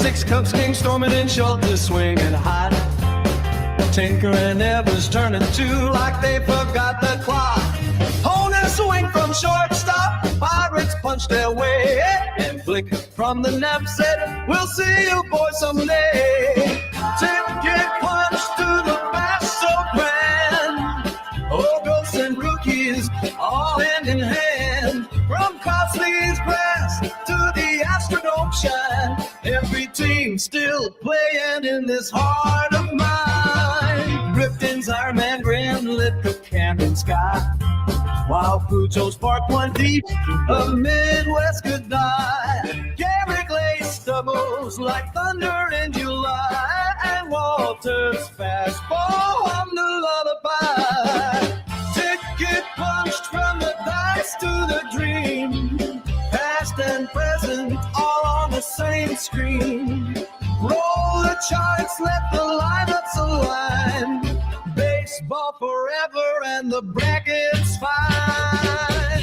Six Cubs king storming in short to swing and hide. Tinker and Evers turning two like they forgot the clock. Honer swing from shortstop. Pirates punch their way. And Flick from the net said, we'll see you boys someday. Ticket punch to the best so grand. Oh, ghosts and rookies all hand in hand. From Cosley's grass to the Astrodome shine. Every team still playing in this heart of mine. Ripton's Iron Man Grand lit the Camden sky. While Pujo's park one deep, a Midwest goodbye. Garrick lace doubles like thunder in July. And Walter's fastball on the lullaby. Ticket punched from the dice to the dream. Past and present all on the same screen. Roll the charts, let the lineups align. Baseball forever and the bracket's fine.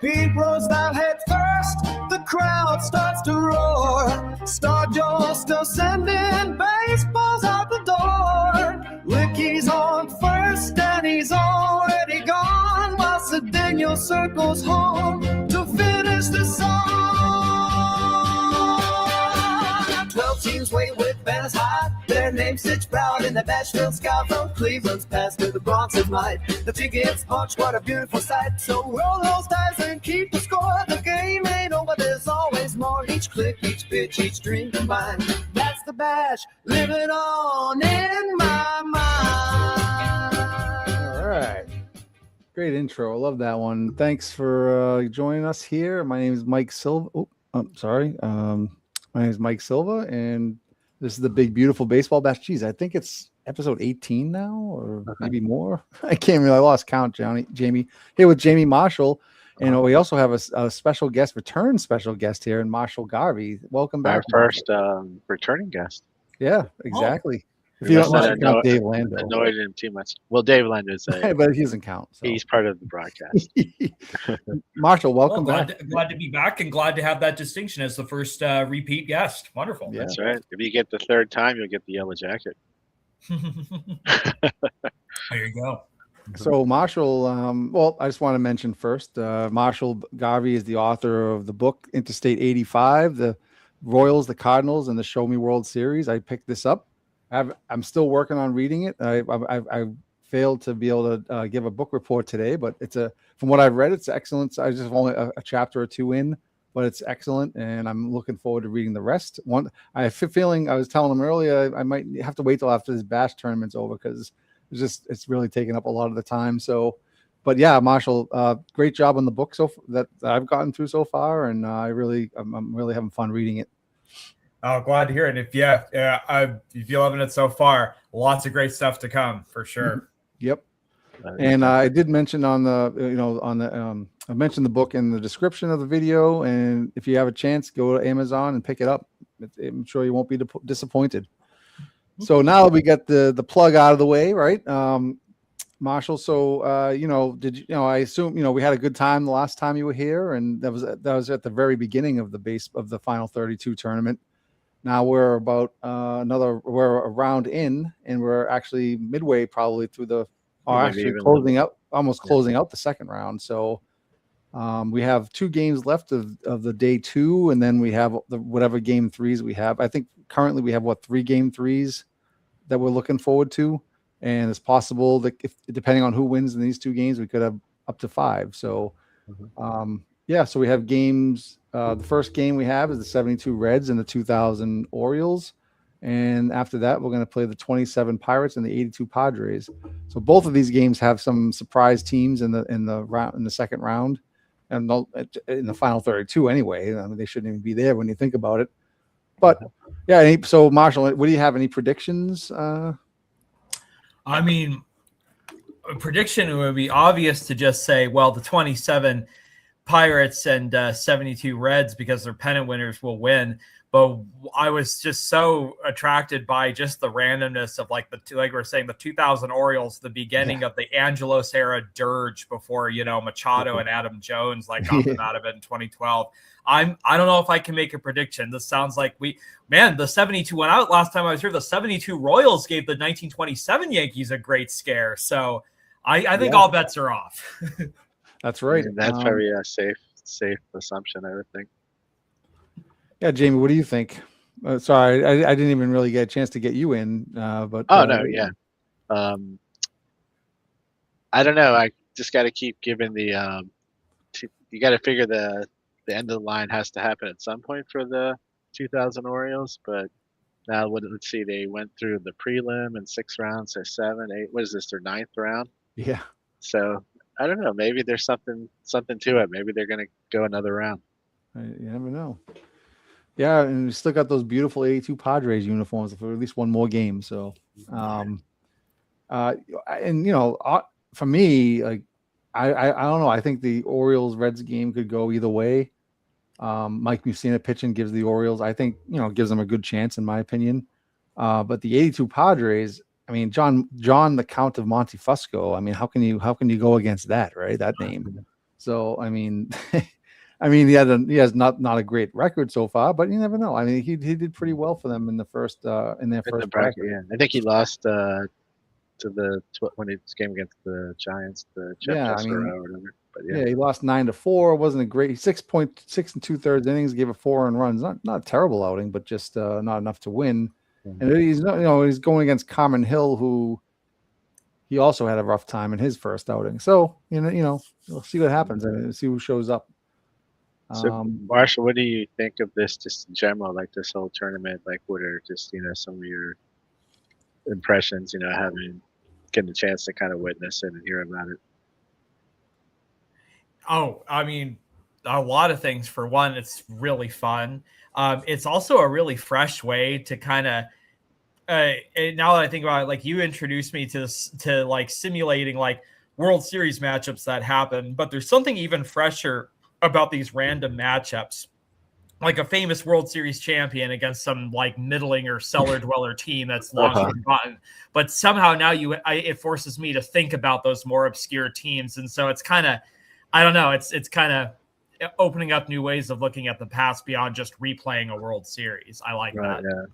Pete rolls down head first, the crowd starts to roar. Star Joe's still sending baseballs out the door. Licky's on first and he's already gone, while Cedeno circles home to finish the song. 12 teams wait with banners high. Their names stitched proud in the Nashville sky. From Cleveland's past to the Bronx's might. The tickets punch, what a beautiful sight. So roll those dice and keep the score. The game ain't over, there's always more. Each click, each pitch, each dream combined. That's the bash, living on in my mind. All right. Great intro. I love that one. Thanks for joining us here. My name is Mike Silva. Oh, I'm sorry. My name is Mike Silva, and this is the Big Beautiful Baseball Bash. Geez, I think it's episode 18 now, or maybe more. I can't really. I lost count, Jamie. Here with Jamie Marshall, and we also have a special guest, return special guest here, and Marshall Garvey. Welcome back. Our first returning guest. Yeah, exactly. If you don't count Dave Lando. Annoyed him too much. Well, Dave Lando is but he doesn't count. So. He's part of the broadcast. Marshall, welcome back. Glad to be back and glad to have that distinction as the first repeat guest. Wonderful. Yeah. That's right. If you get the third time, you'll get the yellow jacket. There you go. So Marshall, well, I just want to mention first, Marshall Garvey is the author of the book Interstate 85, the Royals, the Cardinals, and the Show Me World Series. I picked this up. I'm still working on reading it. I failed to be able to give a book report today, but from what I've read, it's excellent. I just have only a chapter or two in, but it's excellent, and I'm looking forward to reading the rest. I have a feeling, I was telling him earlier, I might have to wait till after this bash tournament's over because it's really taking up a lot of the time. So, but yeah, Marshall, great job on the book that I've gotten through so far, and I'm really having fun reading it. Oh, glad to hear it. If you're loving it so far, lots of great stuff to come for sure. Yep. And I did mention I mentioned the book in the description of the video, and if you have a chance, go to Amazon and pick it up. I'm sure you won't be disappointed. So now we got the plug out of the way, right? Marshall, so I assume we had a good time the last time you were here, and that was at the very beginning of the final 32 tournament. Now we're about we're a round in, and we're actually midway probably through closing out the second round. So we have 2 games left of the day 2, and then we have whatever game 3s we have. I think currently we have 3 game 3s that we're looking forward to, and it's possible that depending on who wins in these 2 games, we could have up to 5. So so we have games. The first game we have is the 72 Reds and the 2000 Orioles. And after that, we're going to play the 27 Pirates and the 82 Padres. So both of these games have some surprise teams in the second round, and in the final 32 anyway. I mean, they shouldn't even be there when you think about it. But yeah, so Marshall, what do you have? Any predictions? I mean, a prediction would be obvious to just say, well, the 27 Pirates and 72 Reds because their pennant winners will win. But I was just so attracted by just the randomness of like like we were saying, the 2000 Orioles, the beginning of the Angelos era dirge before, Machado and Adam Jones like got them out of it in 2012. I don't know if I can make a prediction. This sounds like the 72 went out last time I was here. The 72 Royals gave the 1927 Yankees a great scare. So I think all bets are off. That's right. And that's probably a safe assumption, I would think. Yeah, Jamie, what do you think? Sorry, I didn't even really get a chance to get you in. But no, yeah. I don't know. I just got to keep giving the. You got to figure the end of the line has to happen at some point for the 2000 Orioles. But now, let's see. They went through the prelim in 6 rounds, so 7, 8. What is this? Their 9th round. Yeah. So I don't know. Maybe there's something to it. Maybe they're going to go another round. You never know. Yeah, and we still got those beautiful 82 Padres uniforms for at least one more game. So, and for me, like I don't know. I think the Orioles Reds game could go either way. Mike Mussina pitching gives the Orioles, I think, gives them a good chance in my opinion. But the 82 Padres, I mean, John the Count of Monte Fusco. I mean, how can you go against that, right? That name. So, I mean. he has not a great record so far, but you never know. I mean, he did pretty well for them in the first first bracket. Yeah, I think he lost to when he game against the Giants, the Jeff or whatever. But yeah, he lost 9-4. Wasn't a great 6.6 2/3 innings. Gave a 4 earned runs. Not a terrible outing, but just not enough to win. Mm-hmm. And he's he's going against Carmen Hill, who he also had a rough time in his first outing. So we'll see what happens and see who shows up. So, Marshall, what do you think of this just in general, like this whole tournament? Like, what are just, some of your impressions, getting a chance to kind of witness it and hear about it? Oh, I mean, a lot of things. For one, it's really fun. It's also a really fresh way to kind of, now that I think about it, like you introduced me to like simulating like World Series matchups that happen, but there's something even fresher about these random matchups, like a famous World Series champion against some like middling or cellar dweller team that's long forgotten. But somehow now it forces me to think about those more obscure teams. And so it's kind of, I don't know, it's kind of opening up new ways of looking at the past beyond just replaying a World Series. I like that.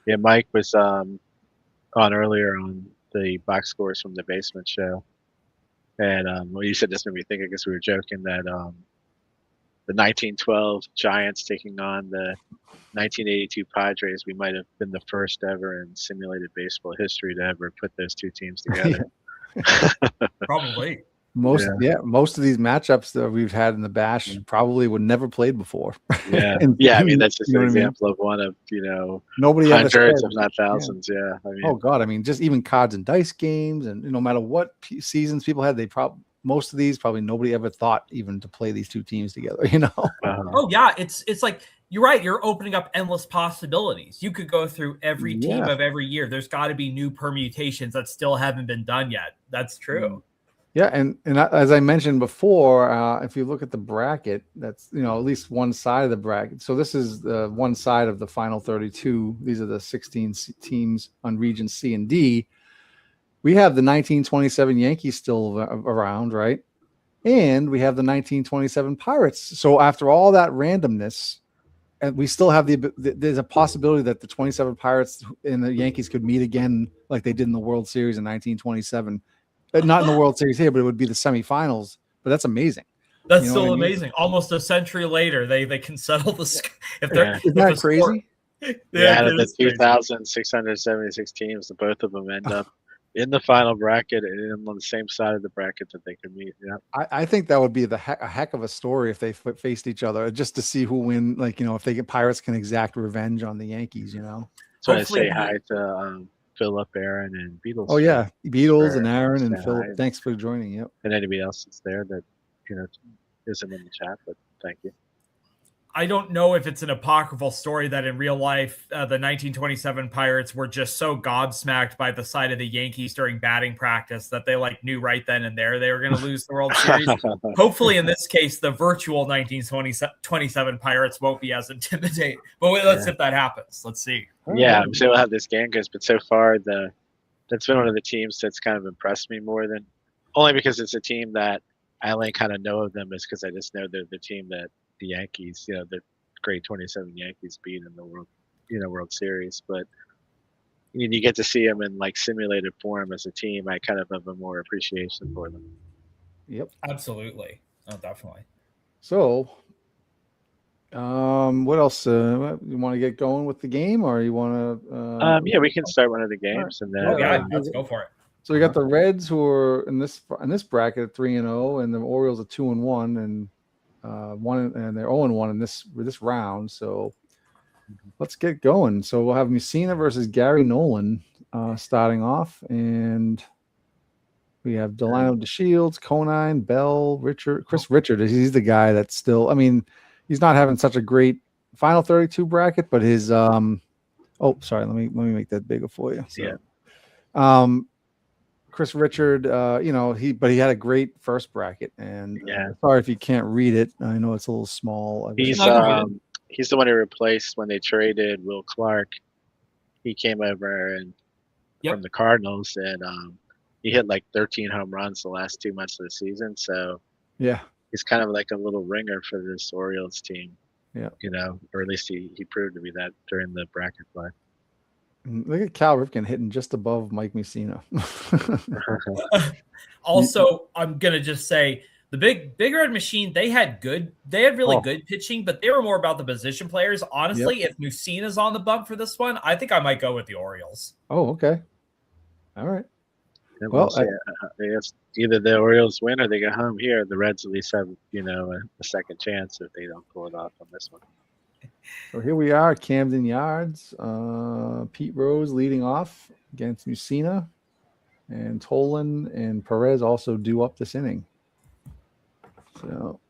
Yeah, Mike was on earlier on the box scores from the basement show. And well, you said this made me think, I guess we were joking that the 1912 Giants taking on the 1982 Padres, we might have been the first ever in simulated baseball history to ever put those two teams together. Probably. Most of these matchups that we've had in the Bash probably were never played before. Yeah, I mean that's just an example of one of nobody hundreds, if not thousands. Yeah. I mean, oh God, I mean just even cards and dice games, and no matter what seasons people had, most of these probably nobody ever thought even to play these two teams together. Oh yeah, it's like you're right. You're opening up endless possibilities. You could go through every team of every year. There's got to be new permutations that still haven't been done yet. That's true. Yeah, and as I mentioned before, if you look at the bracket, that's at least one side of the bracket. So this is the one side of the final 32. These are the 16 teams on Region C and D. We have the 1927 Yankees still around, right? And we have the 1927 Pirates. So after all that randomness, and we still have there's a possibility that the 27 Pirates and the Yankees could meet again like they did in the World Series in 1927. Not in the World Series here, but it would be the semifinals. But that's amazing. That's still amazing. Almost a century later, they can settle the. If they're isn't that crazy? Out of the 2,676 teams, the both of them end up in the final bracket and on the same side of the bracket that they could meet. Yeah, I think that would be a heck of a story if they faced each other, just to see who win. Like if they get Pirates can exact revenge on the Yankees. So I say hi to. Philip, Aaron, and Beatles. Oh yeah, Beatles and Aaron and Philip. Thanks for joining. Yep. And anybody else that's there that isn't in the chat, but thank you. I don't know if it's an apocryphal story that in real life, the 1927 Pirates were just so gobsmacked by the sight of the Yankees during batting practice that they like knew right then and there they were going to lose the World Series. Hopefully, in this case, the virtual 1927 Pirates won't be as intimidating. But let's see if that happens. Let's see. Yeah, I'm sure we'll have this game, guys. But so far, that's been one of the teams that's kind of impressed me more than only because it's a team that I only kind of know of them is because I just know they're the team that the Yankees, the great 27 Yankees beat in the World Series. But you get to see them in like simulated form as a team. I kind of have a more appreciation for them. Yep, absolutely. Oh, definitely. So, what else? You want to get going with the game, or you want to? Yeah, we can start one of the games, and then let's go for it. So we got the Reds who are in this bracket at 3-0, and the Orioles are 2-1, and they're 0-1 in this round. So let's get going. So we'll have Messina versus Gary Nolan starting off, and we have Delano DeShields, Conine, Bell, Chris Richard. He's the guy that's still. I mean, he's not having such a great final 32 bracket, but his sorry, let me make that bigger for you. So, yeah. Chris Richard, he had a great first bracket, and sorry if you can't read it. I know it's a little small. He's the one who replaced when they traded Will Clark. He came over from the Cardinals, and he hit like 13 home runs the last 2 months of the season. So he's kind of like a little ringer for this Orioles team. Yeah, or at least he proved to be that during the bracket play. Look at Cal Ripken hitting just above Mike Messina. Also, I'm gonna just say the Big Red Machine. They had really good pitching, but they were more about the position players. Honestly, if Messina's on the bump for this one, I think I might go with the Orioles. Oh, okay, all right. Well, either the Orioles win or they go home here. The Reds at least have a second chance if they don't pull it off on this one. So here we are, Camden Yards. Pete Rose leading off against Messina, and Tolan and Perez also due up this inning. So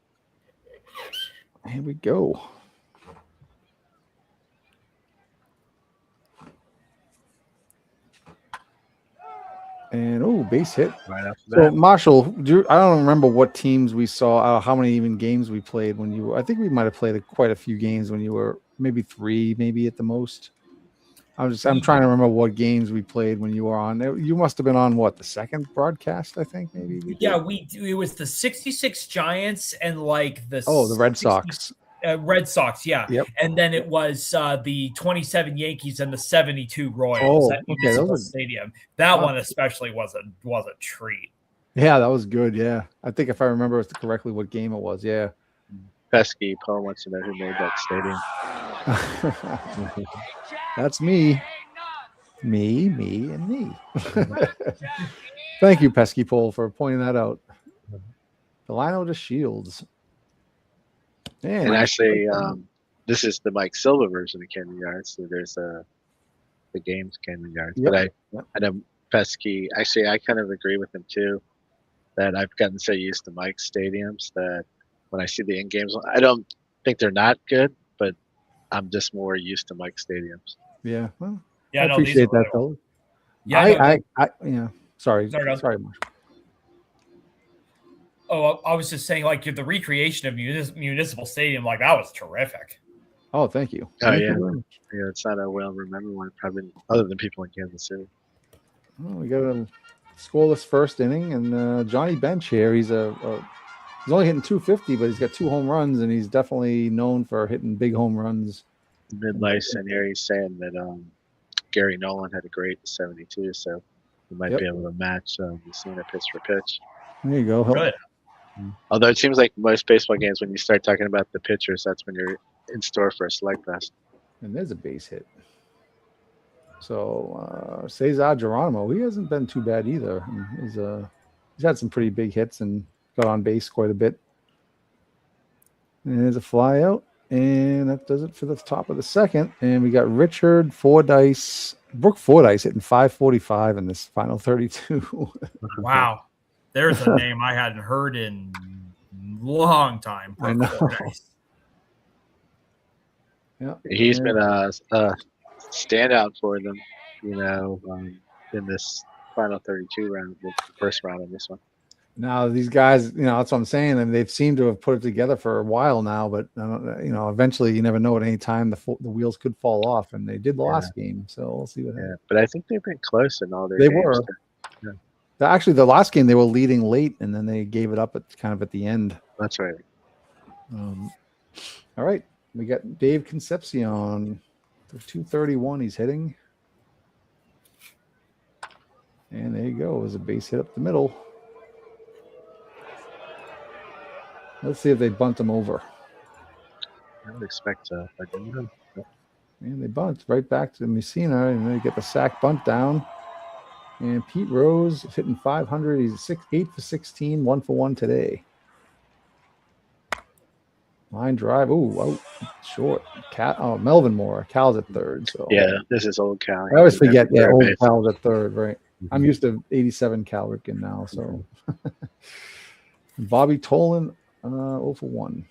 here we go. And base hit. Right after that. So Marshall, I don't remember what teams we saw, how many even games we played when you were. I think we might have played quite a few games when you were, maybe 3, maybe at the most. I'm trying to remember what games we played when you were on. You must have been on the second broadcast, I think maybe. It was the 66 Giants and like the Red Sox. Red Sox, yeah. Yep. And then it was the 27 Yankees and the 72 Royals at Municipal Stadium. That one especially was a treat. Yeah, that was good. Yeah, I think if I remember correctly, what game it was. Yeah. Pesky Paul wants to know who made that stadium. That's me, and me. Thank you, Pesky Paul, for pointing that out. Delano DeShields. And actually, this is the Mike Silva version of Camden Yards. So there's the game's Camden Yards. Yep. But I know Pesky. Actually, I kind of agree with him too. That I've gotten so used to Mike's stadiums that when I see the in games, I don't think they're not good, but I'm just more used to Mike's stadiums. Yeah. Well, I appreciate that, though. Yeah. Sorry, Marshall. Oh, I was just saying, like, the recreation of Municipal Stadium, like, that was terrific. Oh, thank you. Yeah, it's not a well-remembered one, probably, other than people in Kansas City. Oh, we got a scoreless first inning, and Johnny Bench here. He's only hitting 250, but he's got 2 home runs, and he's definitely known for hitting big home runs. Midlife, and here he's saying that Gary Nolan had a great 72, so he might be able to match Messina pitch for pitch. There you go. Good. Although it seems like most baseball games, when you start talking about the pitchers, that's when you're in store for a slugfest. And there's a base hit. So Cesar Geronimo, he hasn't been too bad either. He's had some pretty big hits and got on base quite a bit. And there's a fly out, and that does it for the top of the second. And we got Brooke Fordyce hitting 545 in this final 32. Wow. There's a name I hadn't heard in a long time. I know. Yeah, He's been a standout for them, in this final 32 round, the first round in this one. Now these guys, that's what I'm saying, and they've seemed to have put it together for a while now. But eventually, you never know at any time the wheels could fall off, and they did the last game. So we'll see what happens. But I think they've been close in all their They games. were. Actually, the last game they were leading late, and then they gave it up at the end. That's right. All right, we got Dave Concepcion for 231. He's hitting, and there you go. It was a base hit up the middle. Let's see if they bunt him over. I would expect to. And they bunt right back to Messina, and then they get the sack bunt down. And Pete Rose is hitting 500. He's 8 for 16, 1 for 1 today. Line drive. Ooh, short. Melvin Moore. Cal's at third. So this is old Cal. I always forget. Yeah, old Cal's at third, right? Mm-hmm. I'm used to 87 Cal Ripken now. So Bobby Tolan, 0 for 1.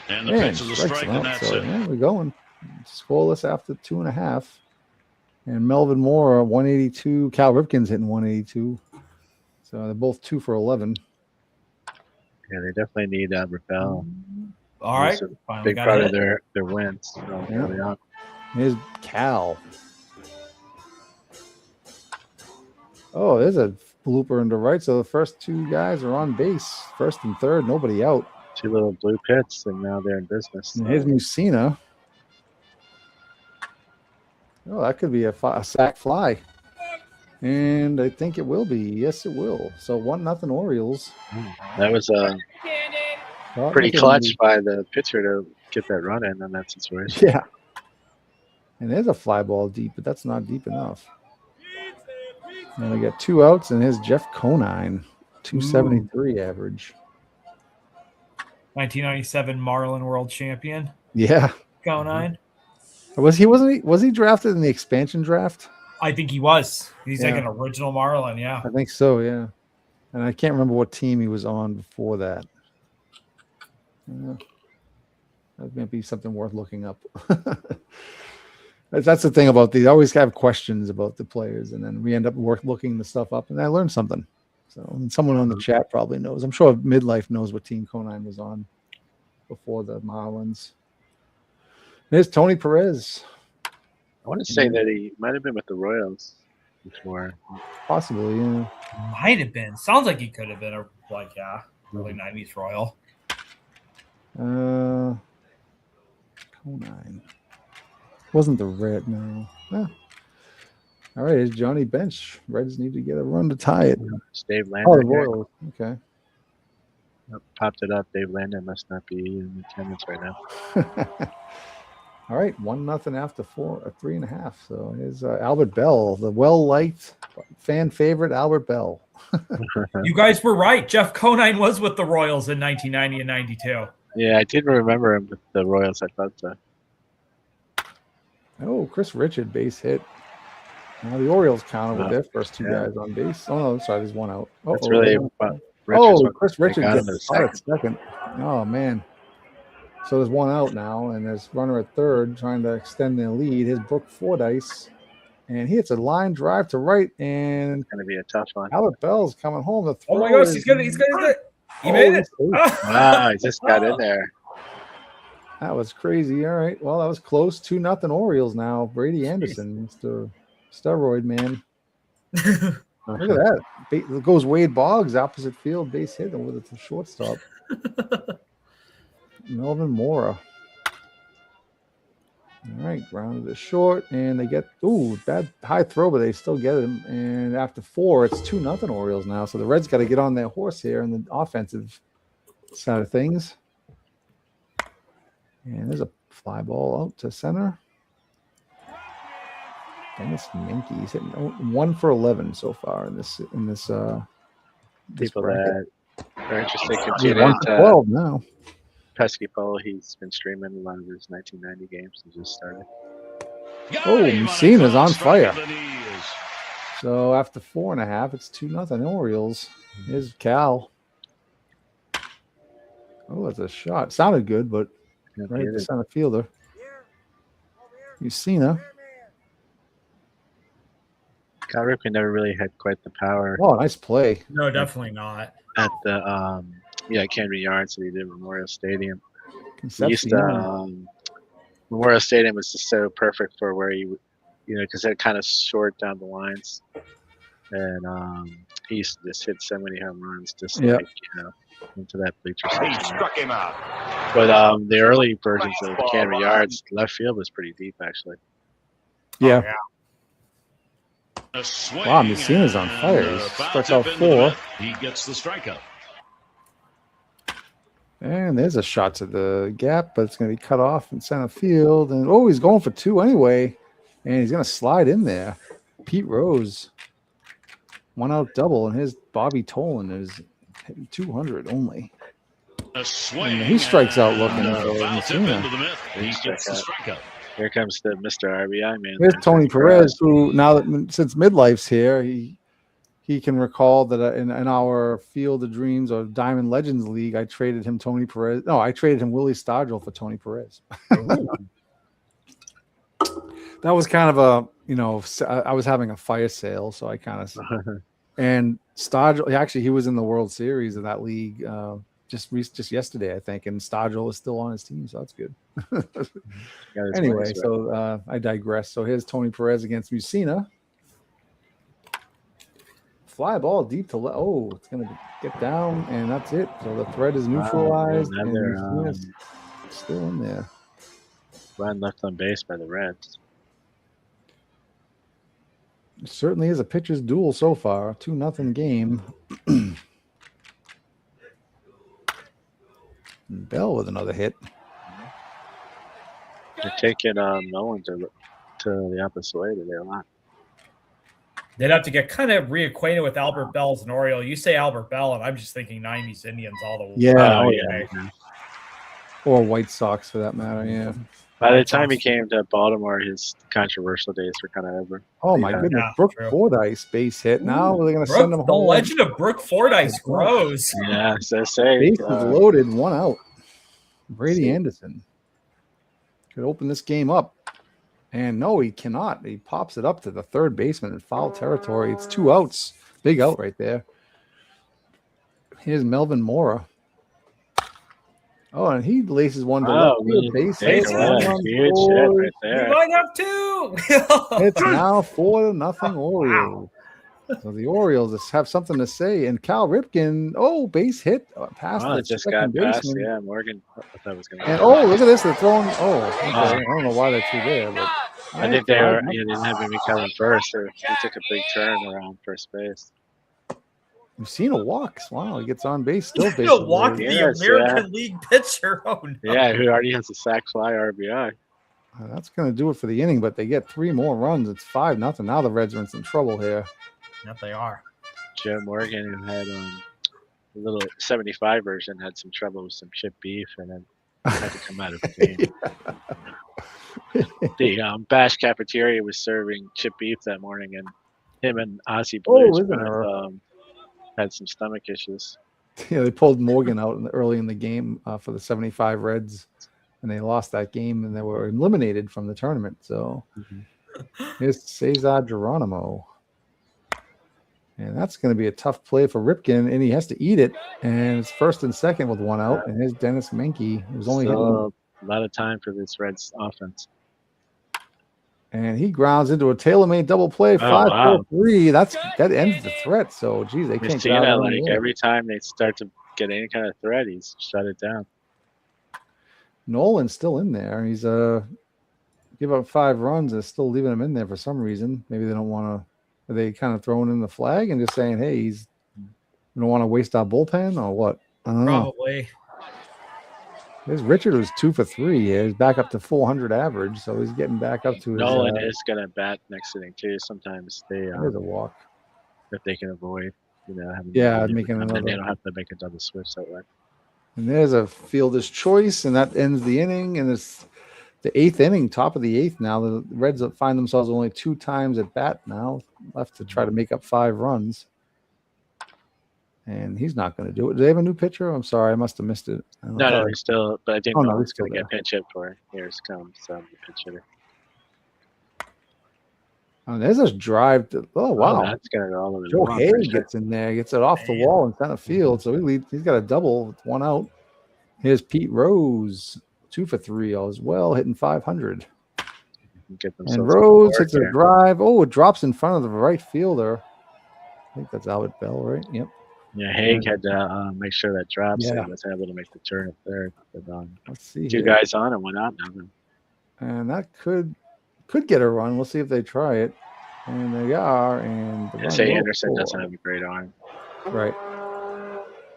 And the pitch is a strike, and that's it. Yeah, we're going scoreless after 2.5. And Melvin Moore, 182. Cal Ripken's hitting 182. So they're both 2 for 11. Yeah, they definitely need Rappel. All right. A big part of their wins. Early on. Here's Cal. Oh, there's a blooper into right. So the first two guys are on base. First and third, nobody out. 2 little blue pits, and now they're in business. And here's Messina. Oh, that could be a sack fly. And I think it will be. Yes, it will. So 1-0 Orioles. That was pretty clutch by the pitcher to get that run in that situation. Yeah. And there's a fly ball deep, but that's not deep enough. And we got 2 outs, and here's Jeff Conine, 273 average. 1997 Marlin World Champion. Yeah. Conine. Was he drafted in the expansion draft? I think he was. He's like an original Marlin, yeah. I think so, yeah. And I can't remember what team he was on before that. That might be something worth looking up. That's the thing about these. I always have questions about the players, and then we end up looking the stuff up, and I learned something. So and someone on the chat probably knows. I'm sure Midlife knows what team Conine was on before the Marlins. There's Tony Perez. I want to say that he might have been with the Royals before. Possibly, yeah. Might have been. Sounds like he could have been early 90s Royal. Conine. Wasn't the Red, no. All right, here's Johnny Bench. Reds need to get a run to tie it. Dave Landon. The Royals. Okay. Popped it up. Dave Landon must not be in attendance right now. All right, 1-0 after 3.5. So here's Albert Bell, the well-liked fan favorite Albert Bell. You guys were right. Jeff Conine was with the Royals in 1990 and 92. Yeah, I didn't remember him with the Royals. I thought so. Oh, Chris Richard base hit. Now the Orioles counted with their first 2 guys on base. Oh, no, sorry, there's 1 out. That's really Chris Richard gets second. Oh, man. So there's 1 out now, and there's runner at third trying to extend their lead. Here's Brooke Fordyce, and he hits a line drive to right, and it's going to be a tough one. Albert Bell's coming home. Oh my gosh, he's good. He made it. Wow, he just got in there. That was crazy. All right, well, that was close. 2-0 Orioles now. Brady Anderson, Mr. Steroid Man. Look at that. It goes Wade Boggs, opposite field, base hit with the shortstop. Melvin Mora. All right, grounded to short, and they get bad high throw, but they still get him. And after 4, it's 2-0 Orioles now. So the Reds got to get on their horse here in the offensive side of things. And there's a fly ball out to center. Dennis Menke, he's hitting 1 for 11 so far in this People that are interested continue 1 for 12 now. Pesky Pole, he's been streaming a lot of his 1990 games. He just started. Messina's on fire. So after 4.5, it's 2-0 Orioles. Here's Cal. Oh, it's a shot. Sounded good, but Right, the center fielder. You've seen her. Cal Ripken never really had quite the power. Oh, nice play. No, definitely not. At the Camden Yards that he did at Memorial Stadium. He used Concepcion. to Memorial Stadium was just so perfect for where he, because it kind of short down the lines, and he used to just hit so many home runs, just like into that bleacher He section. struck him out. But the early versions of Camden Yards, left field was pretty deep actually. Yeah. Oh, yeah. A swing, Wow, Messina's on fire. and, He's foul struck tip out into 4. the net. He gets the strikeout. And there's a shot to the gap, but it's going to be cut off in center field. And he's going for 2 anyway. And he's going to slide in there. Pete Rose, 1-out double, and his Bobby Tolan is hitting 200 only. A swing, And he strikes out looking and, for foul tip Messina. into the net. He gets the strikeout. Here comes the Mr. RBI man. Here's Tony Perez, who now that since midlife's here, he can recall that in our Field of Dreams or Diamond Legends League, I traded him Tony Perez. No, I traded him Willie Stargell for Tony Perez. That was kind of I was having a fire sale, so I kind of and Stargell. Actually, he was in the World Series of that league just yesterday, I think, and Stargell is still on his team, so that's good. Anyway, so I digress. So here's Tony Perez against Messina. Fly ball deep to left. It's going to get down, and that's it. So the thread is neutralized, and Messina's still in there. Run left on base by the Reds. It certainly is a pitcher's duel so far. 2-0 game. Bell with another hit. They're taking Nolan to the opposite way today a lot. They'd have to get kind of reacquainted with Albert Bell as an Oriole. You say Albert Bell, and I'm just thinking 90s Indians all the way. Yeah. Or White Sox for that matter, yeah. By the time he came to Baltimore, his controversial days were kind of over. Oh, my goodness. Yeah, Brooke true. Fordyce base hit. Now they're going to send him home. The legend of Brooke Fordyce grows. Yeah, so say. Base is loaded, 1 out. Brady Anderson could open this game up. And no, he cannot. He pops it up to the third baseman in foul territory. It's 2 outs. Big out right there. Here's Melvin Mora. Oh, and he laces one to left field base. Huge hit right there. We might have 2. It's now 4-0 Orioles. So the Orioles just have something to say. And Cal Ripken, base hit past the just second got past. baseman. Yeah, Morgan. I thought it was going to. And look at this! They're throwing. Okay. I don't know why they're 2 there, but I think they were. They didn't have him coming first, so he took a big turn around first base. We've seen a walks. Wow, he gets on base still. He'll walk the American League pitcher. Oh no! Yeah, who already has a sac fly RBI. That's going to do it for the inning, but they get 3 more runs. It's 5-0. Now the Reds are in some trouble here. Yep, they are. Joe Morgan, who had a little 75 version, had some trouble with some chipped beef, and then had to come out of the game. The Bash Cafeteria was serving chipped beef that morning, and him and Ozzie Blues had some stomach issues. Yeah, they pulled Morgan out early in the game for the 75 Reds, and they lost that game, and they were eliminated from the tournament. So here's Cesar Geronimo. And that's going to be a tough play for Ripken, and he has to eat it. And it's first and second with 1 out. And here's Dennis Menke, who's only hitting a lot of time for this Reds offense. And he grounds into a tailor-made double play, 5-4-3. That ends the threat. So, geez, they can't get out. Like every time they start to get any kind of threat, he's shut it down. Nolan's still in there. He's give up 5 runs and still leaving him in there for some reason. Maybe they don't want to. Are they kind of throwing in the flag and just saying, hey, we don't want to waste our bullpen or what? I don't know. Probably. There's Richard, who's 2 for 3 here. He's back up to 400 average, so he's getting back up to his. Nolan is going to bat next inning too. Sometimes there's a walk if they can avoid, making another. They don't have to make a double switch that way. And there's a fielder's choice, and that ends the inning. And it's the 8th inning, top of the 8th now. The Reds find themselves only 2 times at bat now, left to try to make up 5 runs. and he's not going to do it. Do they have a new pitcher? I'm sorry, I must have missed it. No, he's still. But I didn't Oh, know no, he's he's still going to get pinch hit for. Here's comes the pinch hitter. Oh, there's this drive. Oh, wow. Oh, that's going to go all over the Joe wall. Haig gets in there, gets it off the wall in center field. So he's got a double with one out. Here's Pete Rose, 2 for 3 as well, hitting 500. And Rose hits a drive. Oh, it drops in front of the right fielder. I think that's Albert Bell, right? Yep. Yeah, Haig had to make sure that drops. Yeah. He was able to make the turn at third. But, let's see. Two guys on and one out now. And that could get a run. We'll see if they try it. And they are. And say Anderson doesn't have a great arm. Right.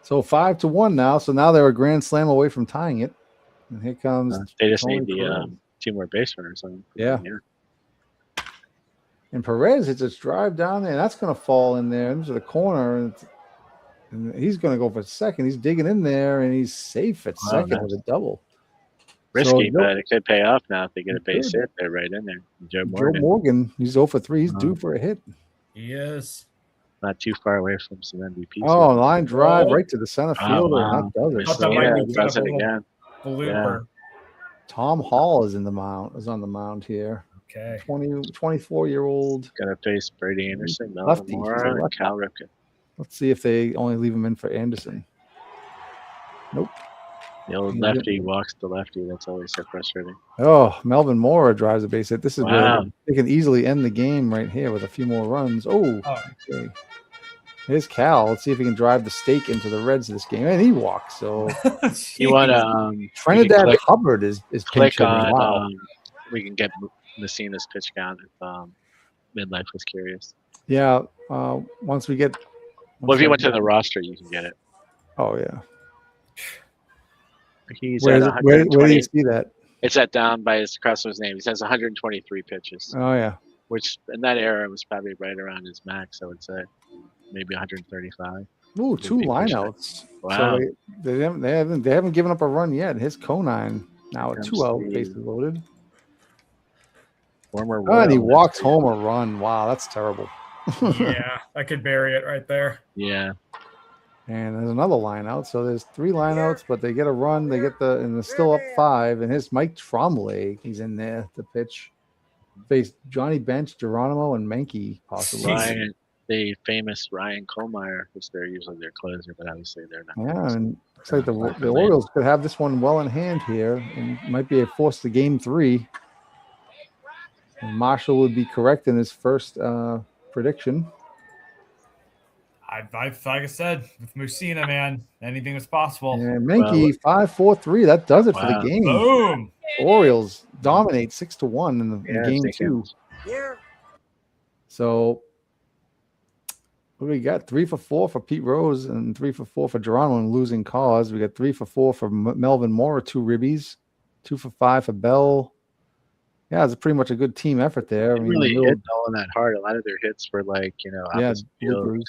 So 5-1 now. So now they're a grand slam away from tying it. And here comes. They just need the 2 more base runners on. Yeah. And Perez hits its drive down there, and that's going to fall in there into the corner. And he's going to go for second. He's digging in there, and he's safe at second with a double. Risky, but it could pay off now if they get a base hit. They're right in there. Joe Morgan, he's 0 for 3. He's due for a hit. He is. Not too far away from some MVP. Oh, line drive right to the center fielder. And that does it. Again. Yeah. Tom Hall is on the mound here. Okay. 24-year-old. Got to face Brady Anderson, lefty, and Cal Ripken. Let's see if they only leave him in for Anderson. Nope. The old lefty walks the lefty. That's always so frustrating. Oh, Melvin Mora drives a base hit. This is where they can easily end the game right here with a few more runs. Oh, okay. Here's Cal. Let's see if he can drive the stake into the Reds this game. And he walks. So you want to Trinidad Hubbard is click on. Wow. We can get Messina's pitch count if Midlife was curious. Yeah. Once we get. Well, if you went to the roster, you can get it. Oh yeah. He's where do you see that? It's at down by his across his name. He has 123 pitches. Oh yeah. Which in that era was probably right around his max. I would say maybe 135. Ooh, 2 lineouts. Wow. So they haven't given up a run yet. His Conine now at 2 out, bases loaded. And he walks home a run. Wow, that's terrible. Yeah, I could bury it right there. Yeah. And there's another line out. So there's 3 lineouts, but they get a run. They get and they're still up 5. And here's Mike Trombley. He's in there to pitch. Face Johnny Bench, Geronimo, and Menke possibly. The famous Ryan Kohlmeyer, which they're usually their closer, but obviously they're not. Yeah, and looks like the Orioles could have this one well in hand here, and might be a force to game 3. And Marshall would be correct in his first prediction. Like I said, with Musina, man, anything is possible. And Menke 5-4-3. That does it for the game. Boom. Orioles dominate 6-1 in game 2. So what do we got? 3 for 4 for Pete Rose and 3 for 4 for Geronimo in losing cause. We got 3 for 4 for Melvin Mora, 2 ribbies, 2 for 5 for Bell. Yeah, it's pretty much a good team effort there. They really hit all in that hard. A lot of their hits were like, opposite field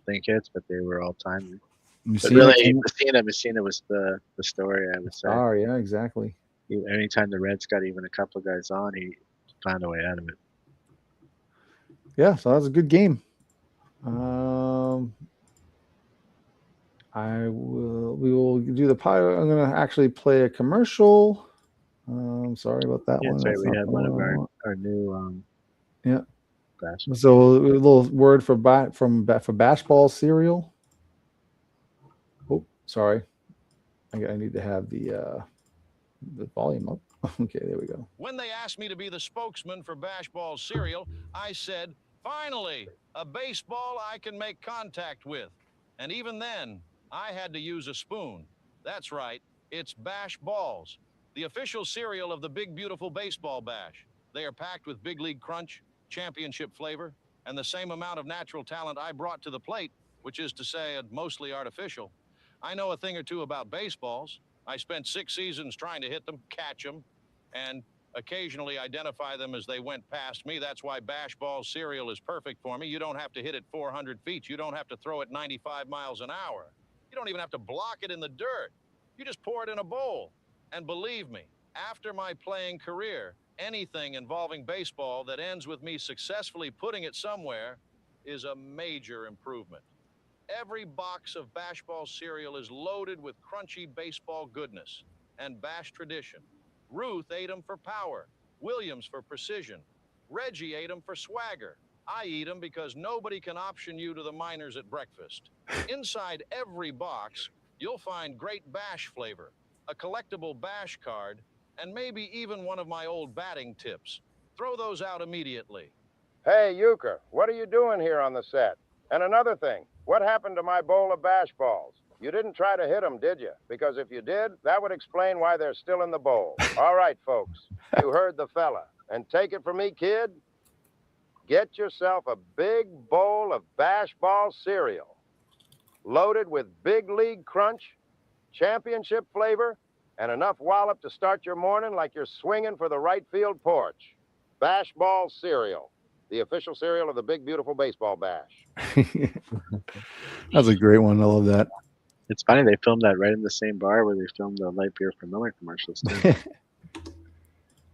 think hits, but they were all timely. But really, Messina was the story, I would say. Oh, yeah, exactly. Anytime the Reds got even a couple of guys on, he found a way out of it. Yeah, so that was a good game. We will do the pilot. I'm going to actually play a commercial. Sorry about that one. Right. We had one of our new bash. So a little word for Bashball cereal. Oh, sorry. I need to have the volume up. Okay, there we go. When they asked me to be the spokesman for Bashball cereal, I said, finally, a baseball I can make contact with. And even then, I had to use a spoon. That's right, it's Bash Balls, the official cereal of the Big Beautiful Baseball Bash. They are packed with big league crunch, championship flavor, and the same amount of natural talent I brought to the plate, which is to say, mostly artificial. I know a thing or two about baseballs. I spent 6 seasons trying to hit them, catch them, and occasionally identify them as they went past me. That's why Bash Ball cereal is perfect for me. You don't have to hit it 400 feet. You don't have to throw it 95 miles an hour. You don't even have to block it in the dirt. You just pour it in a bowl. And believe me, after my playing career, anything involving baseball that ends with me successfully putting it somewhere is a major improvement. Every box of Bash Ball cereal is loaded with crunchy baseball goodness and Bash tradition. Ruth ate them for power, Williams for precision, Reggie ate them for swagger. I eat them because nobody can option you to the minors at breakfast. Inside every box, you'll find great Bash flavor, a collectible Bash card, and maybe even one of my old batting tips. Throw those out immediately. Hey, Euchre, what are you doing here on the set? And another thing, what happened to my bowl of Bash balls? You didn't try to hit them, did you? Because if you did, that would explain why they're still in the bowl. All right, folks, you heard the fella. And take it from me, kid, get yourself a big bowl of Bash Ball cereal, loaded with big league crunch, championship flavor, and enough wallop to start your morning like you're swinging for the right field porch. Bash Ball cereal, the official cereal of the Big Beautiful Baseball Bash. That's a great one. I love that. It's funny they filmed that right in the same bar where they filmed the light beer for Miller commercials too.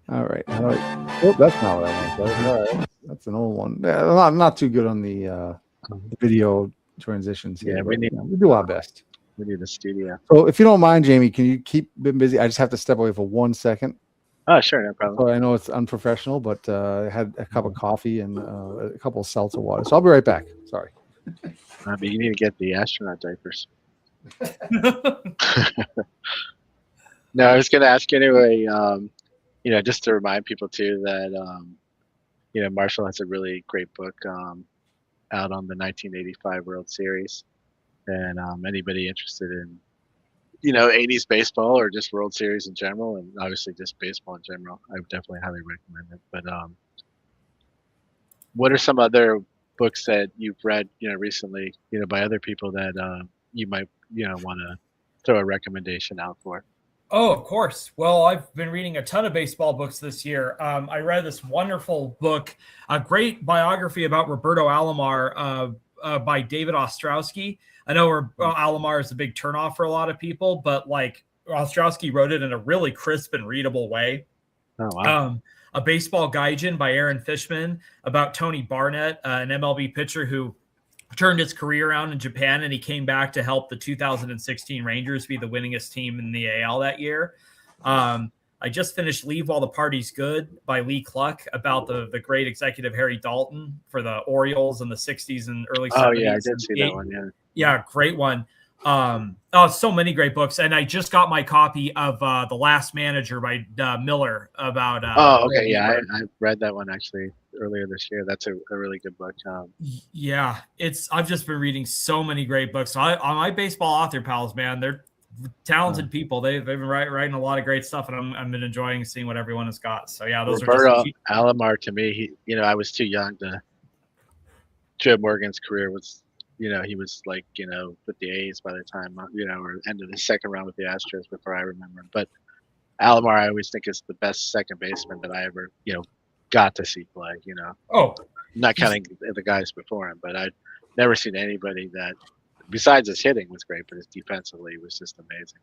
All right. Oh, that's not what I want. All right. That's an old one. Yeah, I'm not too good on the video transitions here. Yeah, we do our best. We need a studio. So if you don't mind, Jamie, can you keep been busy? I just have to step away for 1 second. Oh, sure, no problem. So I know it's unprofessional, but I had a cup of coffee and a couple of seltzer water. So I'll be right back. Sorry. But you need to get the astronaut diapers. No, I was going to ask anyway. Just to remind people too that Marshall has a really great book out on the 1985 World Series, and anybody interested in 80s baseball or just World Series in general, and obviously just baseball in general, I would definitely highly recommend it. But what are some other books that you've read recently by other people that you might want to throw a recommendation out for? Oh, of course. Well, I've been reading a ton of baseball books this year. I read this wonderful book, a great biography about Roberto Alomar by David Ostrowski. I know Alomar is a big turnoff for a lot of people, but like Ostrowski wrote it in a really crisp and readable way. Oh, wow. A Baseball Gaijin by Aaron Fishman about Tony Barnett, an MLB pitcher who turned his career around in Japan, and he came back to help the 2016 Rangers be the winningest team in the AL that year. I just finished Leave While the Party's Good by Lee Cluck about the great executive Harry Dalton for the Orioles in the 60s and early 70s. Oh, yeah, I did see that one, yeah. Yeah, great one. So many great books. And I just got my copy of The Last Manager by Miller about okay, yeah, I read that one actually earlier this year. That's a really good book. Yeah, I've just been reading so many great books. So my baseball author pals, man, they're talented people. They've been writing a lot of great stuff, and I've been enjoying seeing what everyone has got. So yeah, those Roberto are just Alomar, to me, I was too young to. Joe Morgan's career was, he was like, with the A's by the time, or end of the second round with the Astros before I remember. But Alomar, I always think is the best second baseman that I ever, got to see play. Oh, not counting the guys before him, but I'd never seen anybody that, besides his hitting was great, but his defensively was just amazing.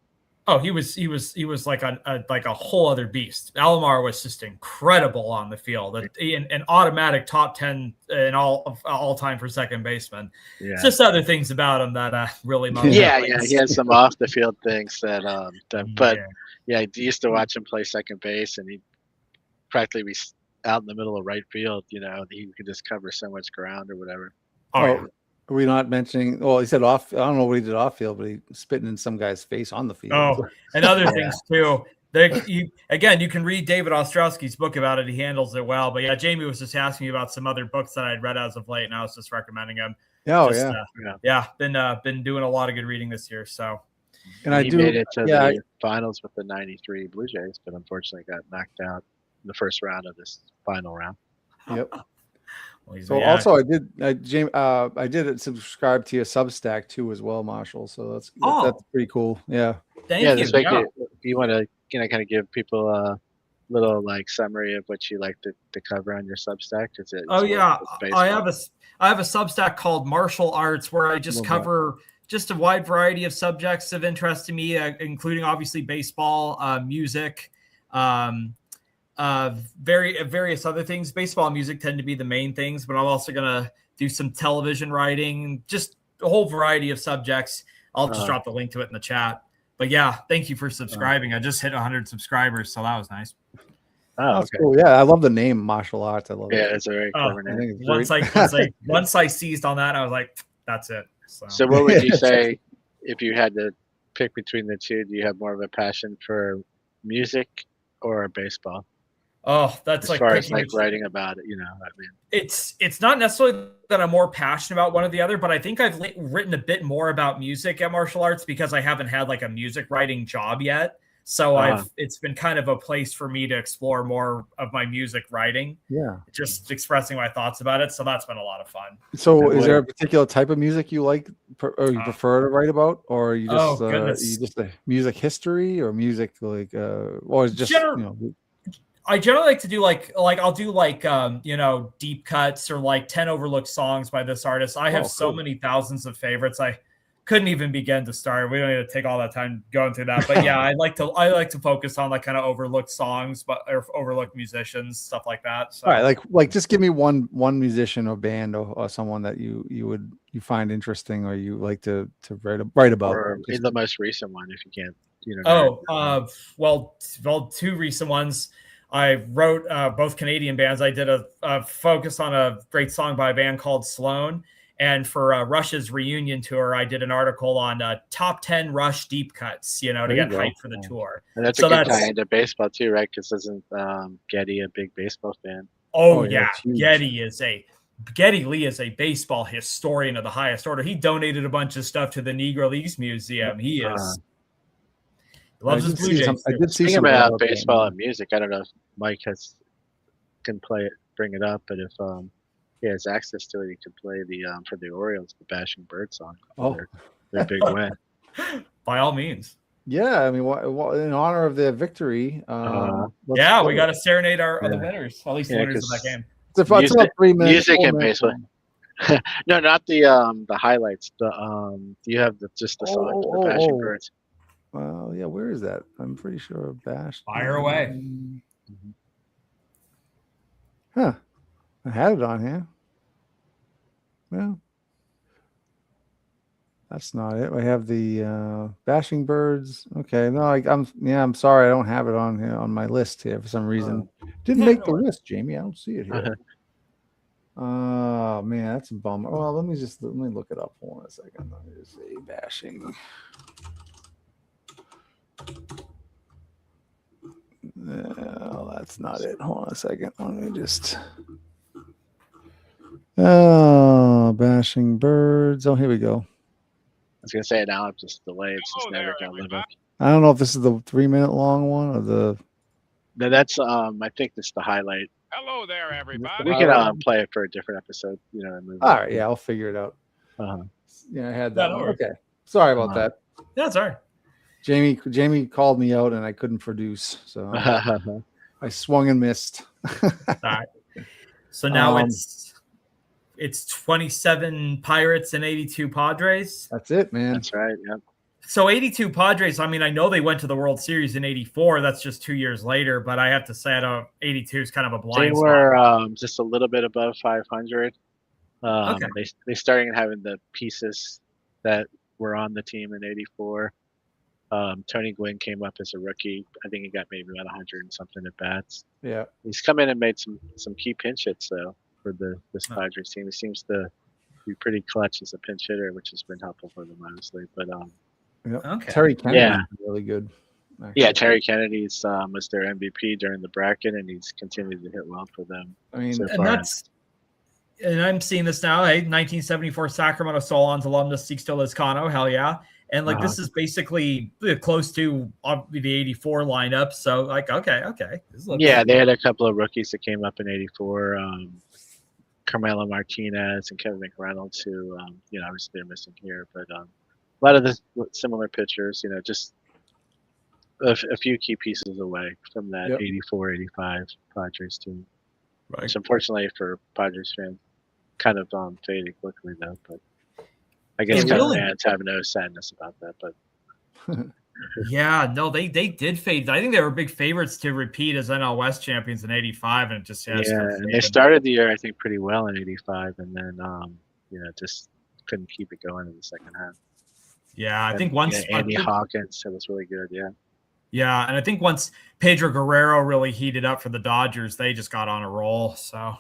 Oh, he was like a whole other beast. Alomar was just incredible on the field, an automatic top 10 in all time for second baseman. Yeah. It's just other things about him that really. Yeah, he had some off the field things that but I used to watch him play second base, and he'd practically be out in the middle of right field. He could just cover so much ground or whatever. Are we not mentioning? Well, he said off. I don't know what he did off field, but he spitting in some guy's face on the field. Oh, and other things too. You can read David Ostrowski's book about it. He handles it well. But yeah, Jamie was just asking me about some other books that I'd read as of late, and I was just recommending them. Been doing a lot of good reading this year. So, and he made it to the finals with the '93 Blue Jays, but unfortunately got knocked out in the first round of this final round. Yep. So also I did subscribe to your Substack too as well, Marshall. So that's pretty cool. Yeah. Thank you. This week you want to kind of give people a little summary of what you like to cover on your Substack? I have a Substack called Martial Arts where I just cover just a wide variety of subjects of interest to me, including obviously baseball, music, various other things. Baseball and music tend to be the main things, but I'm also going to do some television writing, just a whole variety of subjects. I'll just drop the link to it in the chat. But yeah, thank you for subscribing. I just hit 100 subscribers, so that was nice. Oh, That's okay. cool. Yeah, I love the name martial arts. I love it. Yeah, it's a very clever I name. think it's Once I seized on that, I was like, that's it. So what would you say if you had to pick between the two? Do you have more of a passion for music or baseball? Oh, that's as far as like writing about it, you know. I mean, it's not necessarily that I'm more passionate about one or the other, but I think I've written a bit more about music at martial arts because I haven't had like a music writing job yet. So it's been kind of a place for me to explore more of my music writing. Yeah. Just expressing my thoughts about it. So that's been a lot of fun. So is there a particular type of music you like or you prefer to write about, or you just a music history or music like or just I generally like to do like I'll do like deep cuts or like 10 overlooked songs by this artist. I have so many thousands of favorites. I couldn't even begin to start. We don't need to take all that time going through that. But yeah, I like to focus on like kind of overlooked songs, or overlooked musicians, stuff like that. So. All right, like just give me one musician or band or someone that you find interesting or you like to write about. Or the most recent one, if you can. Well, two recent ones. I wrote both Canadian bands. I did a focus on a great song by a band called Sloan. And for Rush's reunion tour, I did an article on top 10 Rush deep cuts, to get hyped for the tour. And that's a good tie into baseball too, right? Because isn't Getty a big baseball fan? Oh yeah. Getty Lee is a baseball historian of the highest order. He donated a bunch of stuff to the Negro Leagues Museum. He loves his Blue Jays. I did see Speaking about baseball and music, I don't know if Mike can bring it up, but if he has access to it, he could play the for the Orioles, the Bashing Bird song. Their big win. By all means. Yeah, I mean, in honor of their victory. We got to serenade the winners, at least the winners of that game. It's about 3 minutes. Music and baseball. No, not the highlights. Do you have just the song for the Bashing Birds? Well, yeah. Where is that? I'm pretty sure Bash. Fire away. Huh. I had it on here. Well, that's not it. I have the Bashing Birds. Okay, no, I'm sorry, I don't have it on here on my list here for some reason. Didn't make the list, Jamie. I don't see it here. Oh man, that's a bummer. Well, let me look it up for 1 second. Let me just say Bashing. No, that's not it. Hold on a second. Let me just. Oh, Bashing Birds. Oh, here we go. I was gonna say it now. I'm just delayed. It's just never gonna live up. I don't know if this is the 3 minute long one or the. No, that's I think this is the highlight. Hello there, everybody. We can play it for a different episode. All right, yeah, I'll figure it out. Yeah, I had that one. Okay, sorry about that. Yeah, sorry. Jamie called me out and I couldn't produce, so I swung and missed. All right. So now it's 27 Pirates and 82 Padres. That's it, man. That's right. Yep. So 82 Padres, I mean, I know they went to the World Series in 84. That's just 2 years later, but I have to say, 82 is kind of a blind spot. They were just a little bit above 500. Okay. They started having the pieces that were on the team in 84. Tony Gwynn came up as a rookie. I think he got maybe about 100 and something at bats. Yeah. He's come in and made some key pinch hits, though, for this Padres team. He seems to be pretty clutch as a pinch hitter, which has been helpful for them, honestly. But okay. Terry Kennedy is really good. Actually. Yeah, Terry Kennedy's was their MVP during the bracket, and he's continued to hit well for them. I mean, and I'm seeing this now. 1974 Sacramento Solons alumnus Sixto Lizcano. Hell yeah. And this is basically close to the 84 lineup. So okay. Yeah, they had a couple of rookies that came up in 84. Carmelo Martinez and Kevin McReynolds, who obviously they're missing here, but a lot of the similar pitchers, just a few key pieces away from that 84-85 Padres team. Right. Which unfortunately for Padres fans kind of faded quickly though, but I guess fans have no sadness about that, but yeah, no, they did fade. I think they were big favorites to repeat as NL West champions in 85, and it just and they started the year I think pretty well in 85, and then just couldn't keep it going in the second half. Yeah, I think once Andy Hawkins, it was really good. Yeah. Yeah, and I think once Pedro Guerrero really heated up for the Dodgers, they just got on a roll. So,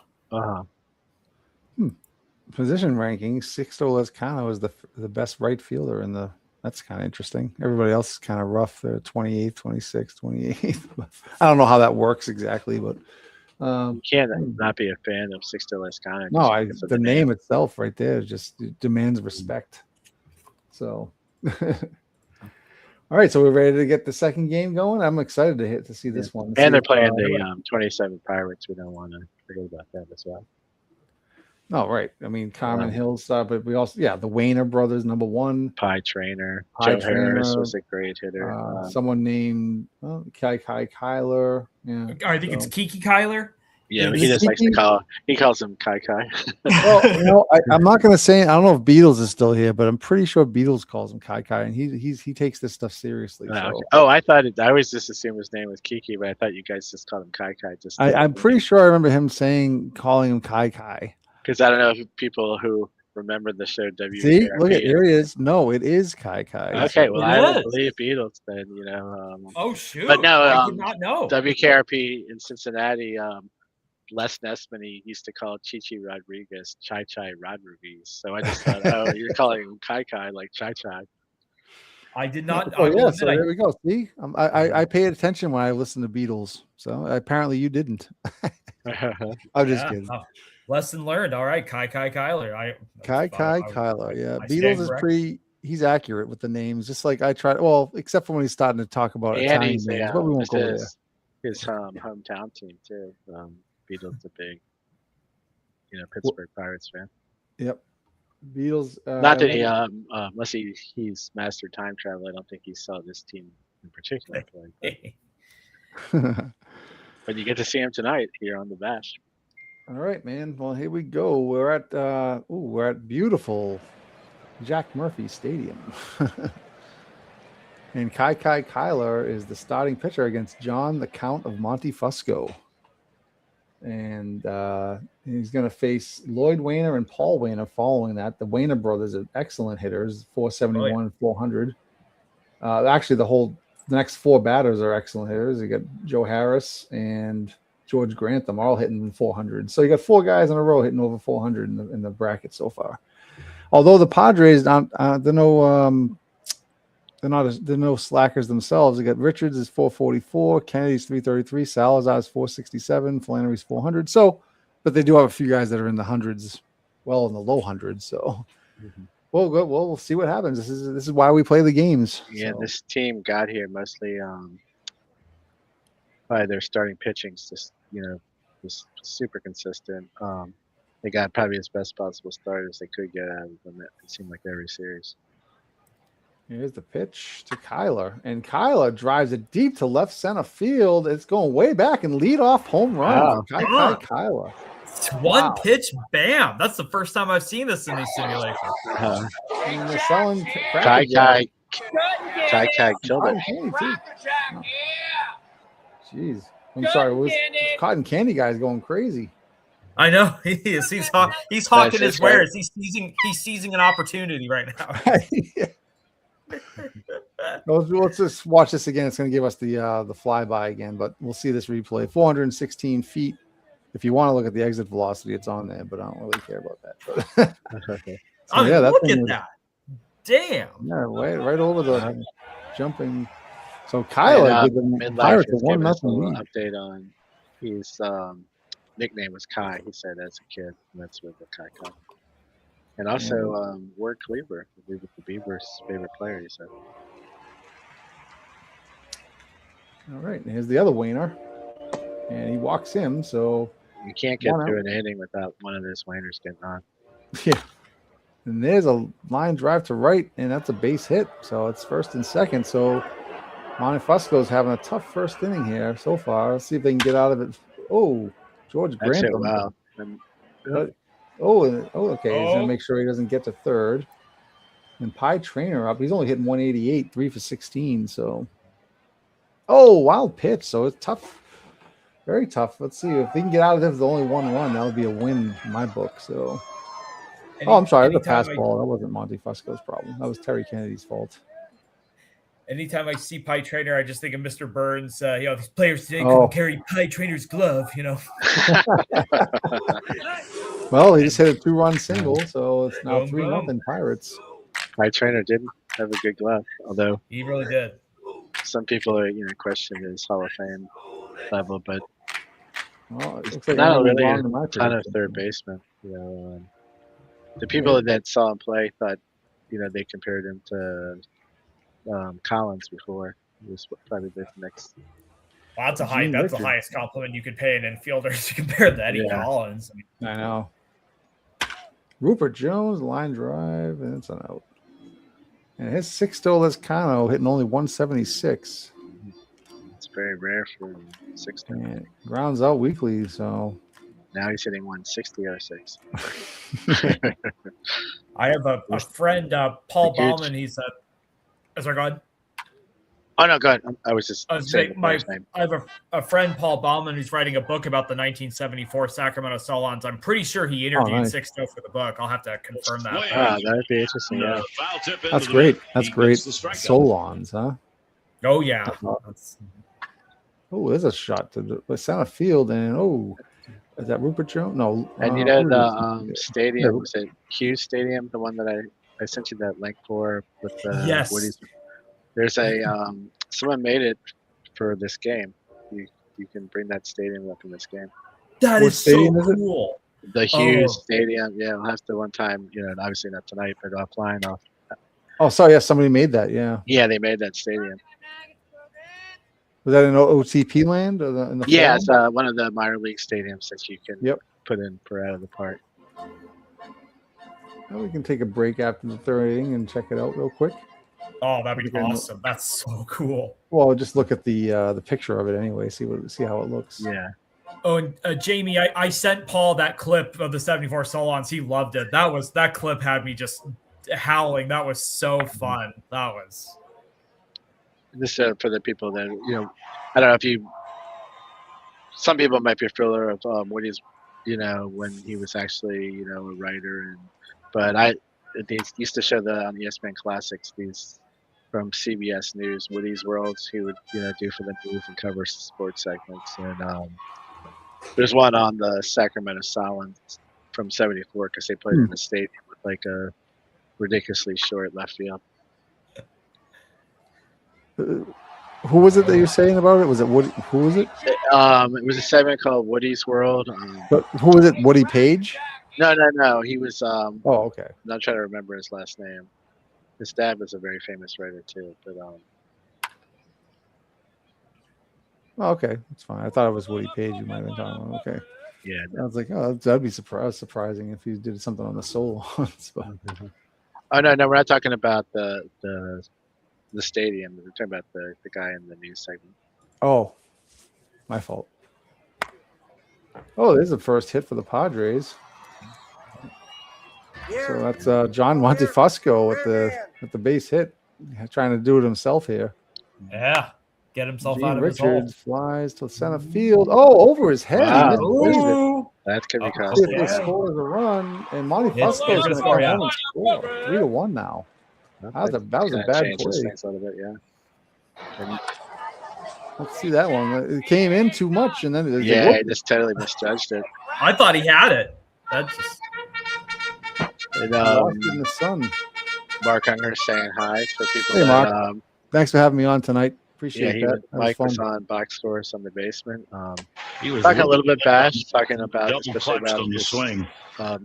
position ranking, Sixto Lezcano is the best right fielder in the. That's kind of interesting. Everybody else is kind of rough. They're 28th, 26th, 28th. I don't know how that works exactly, but you can't not be a fan of Sixto Lezcano. No, the name itself right there just demands respect. So, all right, so we're ready to get the second game going. I'm excited to see this one. And they're playing the 27 Pirates. We don't want to forget about that as well. Oh, right. I mean, Carmen Hills, but we also, the Wayner brothers, number one. Pie Trainer. Joe Harris was a great hitter. Someone named Kai Kyler. Yeah, I think it's Kiki Kyler. Yeah, he just likes to he calls him Kai. Well, I'm not going to say, I don't know if Beatles is still here, but I'm pretty sure Beatles calls him Kai, and he takes this stuff seriously. So. Oh, I always just assumed his name was Kiki, but I thought you guys just called him Kai. I'm pretty sure I remember him calling him Kai. Because I don't know if people who remember the show WKRP. See, look at here he is. No, it is Kai. Okay, well, I don't believe Beatles then. Oh shoot! But no, I did not know. WKRP in Cincinnati. Les Nessman, he used to call Chichi Rodriguez Chai Rodriguez. So I just thought, oh, you're calling him Kai like Chai. I did not. Oh yeah, so there we go. See, I paid attention when I listened to Beatles. So apparently you didn't. I'm just kidding. Lesson learned. All right, Kai Kyler. Kai Kyler. Yeah, Beatles is pretty. He's accurate with the names, just like I tried. Well, except for when he's starting to talk about Italian names, but we won't go there. His hometown team too. Beatles a big, Pittsburgh Pirates fan. Yep. Beatles. Not that he, unless he's mastered time travel, I don't think he saw this team in particular. But you get to see him tonight here on the Bash. All right, man. Well, here we go. We're at beautiful Jack Murphy Stadium. And Kai Kyler is the starting pitcher against John the Count of Monte Fusco. And he's going to face Lloyd Wayner and Paul Wayner following that. The Wayner brothers are excellent hitters, 471 and 400. Actually, the next four batters are excellent hitters. You got Joe Harris and George Grantham all hitting 400. So you got four guys in a row hitting over 400 in the bracket so far. Although the Padres, they're no slackers themselves. You got Richards is 444, Kennedy's 333, Salazar's 467, Flannery's 400. So, but they do have a few guys that are in the hundreds, well in the low hundreds. So, we'll see what happens. This is why we play the games. Yeah, so. This team got here mostly by their starting pitching's just super consistent. They got probably as best possible starters they could get out of them. It seemed like every series. Here's the pitch to Kyler, and Kyler drives it deep to left center field. It's going way back and lead off home run. Wow. Kyler. It's one pitch, bam! That's the first time I've seen this in these simulations. And they're selling Kai killed it. Jeez, I'm sorry. Cotton Candy guy's going crazy. I know he is. He's hawking his wares. He's seizing an opportunity right now. Yeah. Let's just watch this again. It's going to give us the flyby again, but we'll see this replay. 416 feet. If you want to look at the exit velocity, it's on there, but I don't really care about that. So, look at that. Damn. Yeah, right over the jumping. So Kyler did the Pirates a 1-0 lead. Update on his nickname was Kai. He said as a kid, and that's where the Kai comes. And also, Ward Cleaver, the Beavers' favorite player, he said. All right, and here's the other Wayner. And he walks him, so... You can't get through an inning without one of those Wayners getting on. Yeah. And there's a line drive to right, and that's a base hit. So it's first and second. So Montefiasco's having a tough first inning here so far. Let's see if they can get out of it. Oh, George Grantham. Wow. Okay. He's going to make sure he doesn't get to third. And Pie Trainer up. He's only hitting 188, 3 for 16. So, wild pitch. So it's tough. Very tough. Let's see if they can get out of this with only one run. That would be a win in my book. So, I'm sorry. The anytime pass ball. That wasn't Monty Fusco's problem. That was Terry Kennedy's fault. Anytime I see Pie Trainer, I just think of Mr. Burns. These players today Oh. couldn't carry Pie Trainer's glove. Well, he just hit a 2-run single, so it's now Boom, 3-0 Pirates. My trainer didn't have a good glove, although He really did. some people are question his Hall of Fame level, but Well, it looks like not I'm gonna be really wrong a in my ton of prediction. third baseman. The people that saw him play thought, they compared him to Collins before. He was probably the next. Well, that's Gene that's the Richards. highest compliment you could pay an infielder to compare to Eddie Yeah. Collins. I know. Rupert Jones, line drive, and it's an out. And his Sixto Lescano hitting only 176. It's very rare for 60. And grounds out weekly, so Now he's hitting 160.06. I have a friend, Paul The huge- Bauman. He's sorry, go ahead. Oh no, go ahead. I was just I was saying saying, the first name. I have a friend, Paul Bauman, who's writing a book about the 1974 Sacramento Solons. I'm pretty sure he interviewed nice. Sixto for the book. I'll have to confirm that. Ah, that'd be interesting. Yeah. Foul tip into that's the great. middle. That's He great. gets the strikeout. Solons, huh? Oh yeah. That's- Oh, there's a shot to the center field, and is that Rupert Jones? No. And who the is it? stadium, Yeah. was it Hughes Stadium, the one that I sent you that link for with the Yes. Woody's? There's a someone made it for this game. You can bring that stadium up in this game. That What is so stadium is it? cool. The Hughes Oh. Stadium. Yeah, I'll have to one time. Obviously not tonight, but offline. Oh, sorry. Yeah, somebody made that. Yeah. Yeah, they made that stadium. Was that in OTP land or in the Yeah, fall? it's one of the minor league stadiums that you can Yep. put in for out of the park. Well, we can take a break after the third inning and check it out real quick. Oh, that'd be Okay. awesome. That's so cool. Well, just look at the picture of it anyway. See how it looks. Yeah. Oh, and Jamie, I sent Paul that clip of the 74 Solons. He loved it. That clip had me just howling. That was so fun. That was. This for the people that I don't know if you. Some people might be familiar of Woody's, when he was actually a writer, but they used to show on ESPN Classics these from CBS News Woody's Worlds he would do for the news and cover sports segments, and there's one on the Sacramento Solons from '74 because they played in the stadium with like a ridiculously short left field. Who was it that you're saying about it? Was it Woody? Who was it? It was a segment called Woody's World. But who was it? Woody Page? No. He was. Oh, okay. I'm not trying to remember his last name. His dad was a very famous writer too. But Oh, okay, that's fine. I thought it was Woody Page. You might have been talking about. Okay. yeah. I was like, oh, that'd be surprising if he did something on the Solons. But Oh no, we're not talking about the stadium. We're talking about the guy in the news segment. oh, my fault. Oh, there's the first hit for the Padres. So that's John Montefusco with the base hit, trying to do it himself here. Yeah. Get himself Gene out of his hole. Richards flies to center field. Oh, over his head. Wow. He didn't believe it. Ooh. That could be Oh, See if costly. they scores a run, and Monty It's Fusco's gonna going to score, come yeah. home and score 3-1 now. That was a Kinda bad changes play. things a little bit, yeah. And, Let's see that one. It came in too much, and then yeah, I just totally misjudged it. I thought he had it. That's just. And, lost it in the sun. Mark Unger saying hi for people. Hey, that, Mark. Thanks for having me on tonight. yeah, Appreciate that. That was Mike was fun. on Box Scores on the basement. He was Talking a little bit bash, talking about double especially clutched about on the this, swing.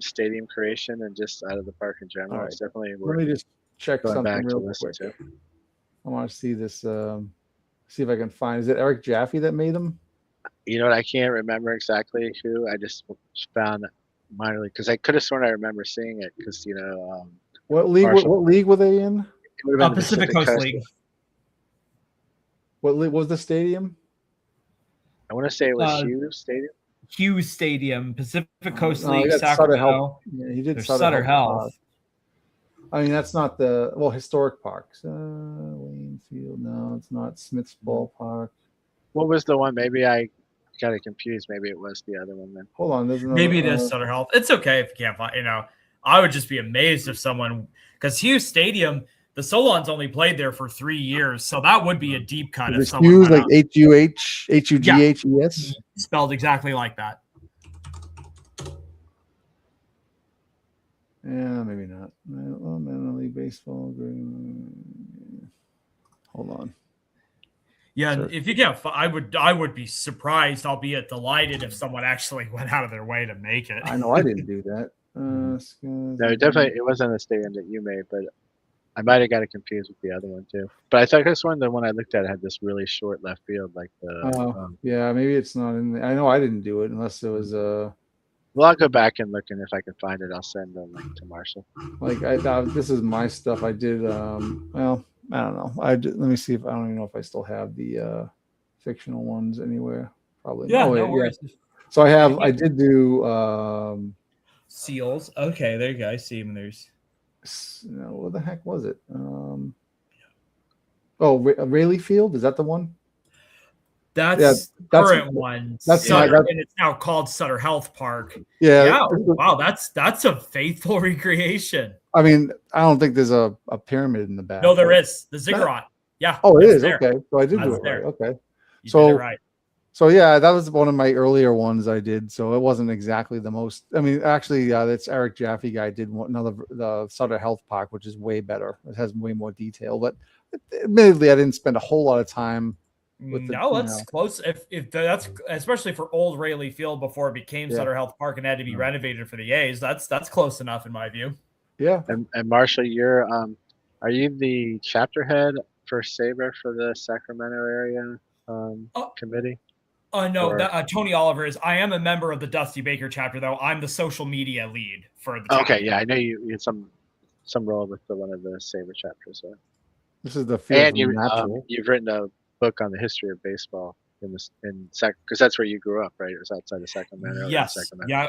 stadium creation and just out of the park in general. All right. It's definitely Let worth me just check going back something to real listen quick. to. I want to see this. See if I can find. Is it Eric Jaffe that made them? You know what? I can't remember exactly who. I just found minor league because I could have sworn I remember seeing it because What league? Marshall. What league were they in? it would have been the Pacific Coast League. What league was the stadium? I want to say it was Uh, Hughes Stadium. Hughes Stadium, Pacific Coast No, he League, got Sutter Sacramento. Health. Yeah, he did There's Sutter, Sutter Health. Health. I mean, that's not the historic parks. Wayne Field. No, it's not. Smith's Ballpark. What was the one? Maybe I got it confused. Maybe it was the other one then. Hold on. There's another, Maybe it is Sutter Health. It's okay if you can't find. I would just be amazed if someone, because Hughes Stadium, the Solons only played there for 3 years, so that would be a deep cut. If someone Hughes like Hughughes, spelled exactly like that. Yeah, maybe not. Minor League Baseball. Hold on. Yeah, Sure. if you get, I would be surprised, albeit delighted, if someone actually went out of their way to make it. I know I didn't do that. No, definitely it wasn't a stadium that you made, but I might have got it confused with the other one too. But I thought this one, the one I looked at, had this really short left field, like the. Yeah, maybe it's not in there. I know I didn't do it unless it was Well, I'll go back and look, and if I can find it, I'll send a link to Marshall. Like this is my stuff. I did. Well, I don't know. Let me see if I don't even know if I still have the fictional ones anywhere. Probably. Yeah, no worries. So I did do Seals. Okay, there you go. I see him. There's. No, what the heck was it? Rayleigh Field, is that the one? That's the current one. And it's now called Sutter Health Park. Yeah. Wow, that's a faithful recreation. I mean, I don't think there's a pyramid in the back. No, there is the ziggurat. Yeah. Oh, it is. Okay, so I did do it right. Okay. You did it right. So yeah, that was one of my earlier ones I did. So it wasn't exactly the most. I mean, actually, that's Eric Jaffe guy did the Sutter Health Park, which is way better. It has way more detail, but admittedly, I didn't spend a whole lot of time. That's close. If that's especially for old Rayleigh Field before it became Sutter Health Park and had to be renovated for the A's. That's close enough in my view. Yeah. And Marshall, you're are you the chapter head for Sabre for the Sacramento area committee? No, Tony Oliver is. I am a member of the Dusty Baker chapter, though. I'm the social media lead for the chapter. Okay, yeah, I know you had some role with one of the Sabre chapters. So. This is the field. And you've written a book on the history of baseball because that's where you grew up, right? It was outside of Sacramento. Yes. Sacramento. Yeah.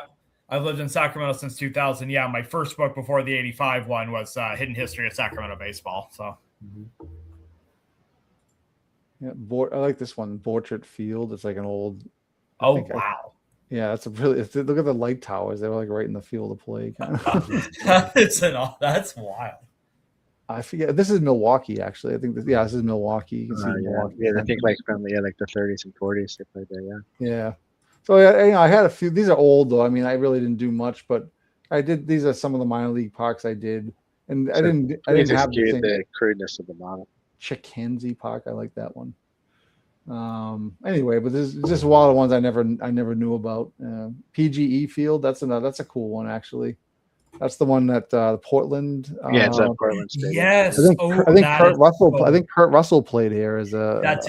I've lived in Sacramento since 2000. Yeah, my first book before the 85 one was Hidden History of Sacramento Baseball. So. Mm-hmm. Yeah, I like this one, Borchert Field. It's like an old. Oh wow! Yeah, that's a really. Look at the light towers. They were like right in the field of play. Kind of. That's wild. I forget. This is Milwaukee, actually. I think this is Milwaukee. You can see Milwaukee. Yeah, I think like from the 30s and 40s they played there. Yeah. Yeah. So yeah, I had a few. These are old though. I mean, I really didn't do much, but I did. These are some of the minor league parks I did, and I didn't have the crudeness of the model. Chickenzie Park, I like that one. Anyway, but there's just a lot of ones I never knew about. PGE Field, that's a cool one actually. That's the one that Portland. Yeah, it's at Portland Stadium. Yes, I think Kurt Russell played here as a.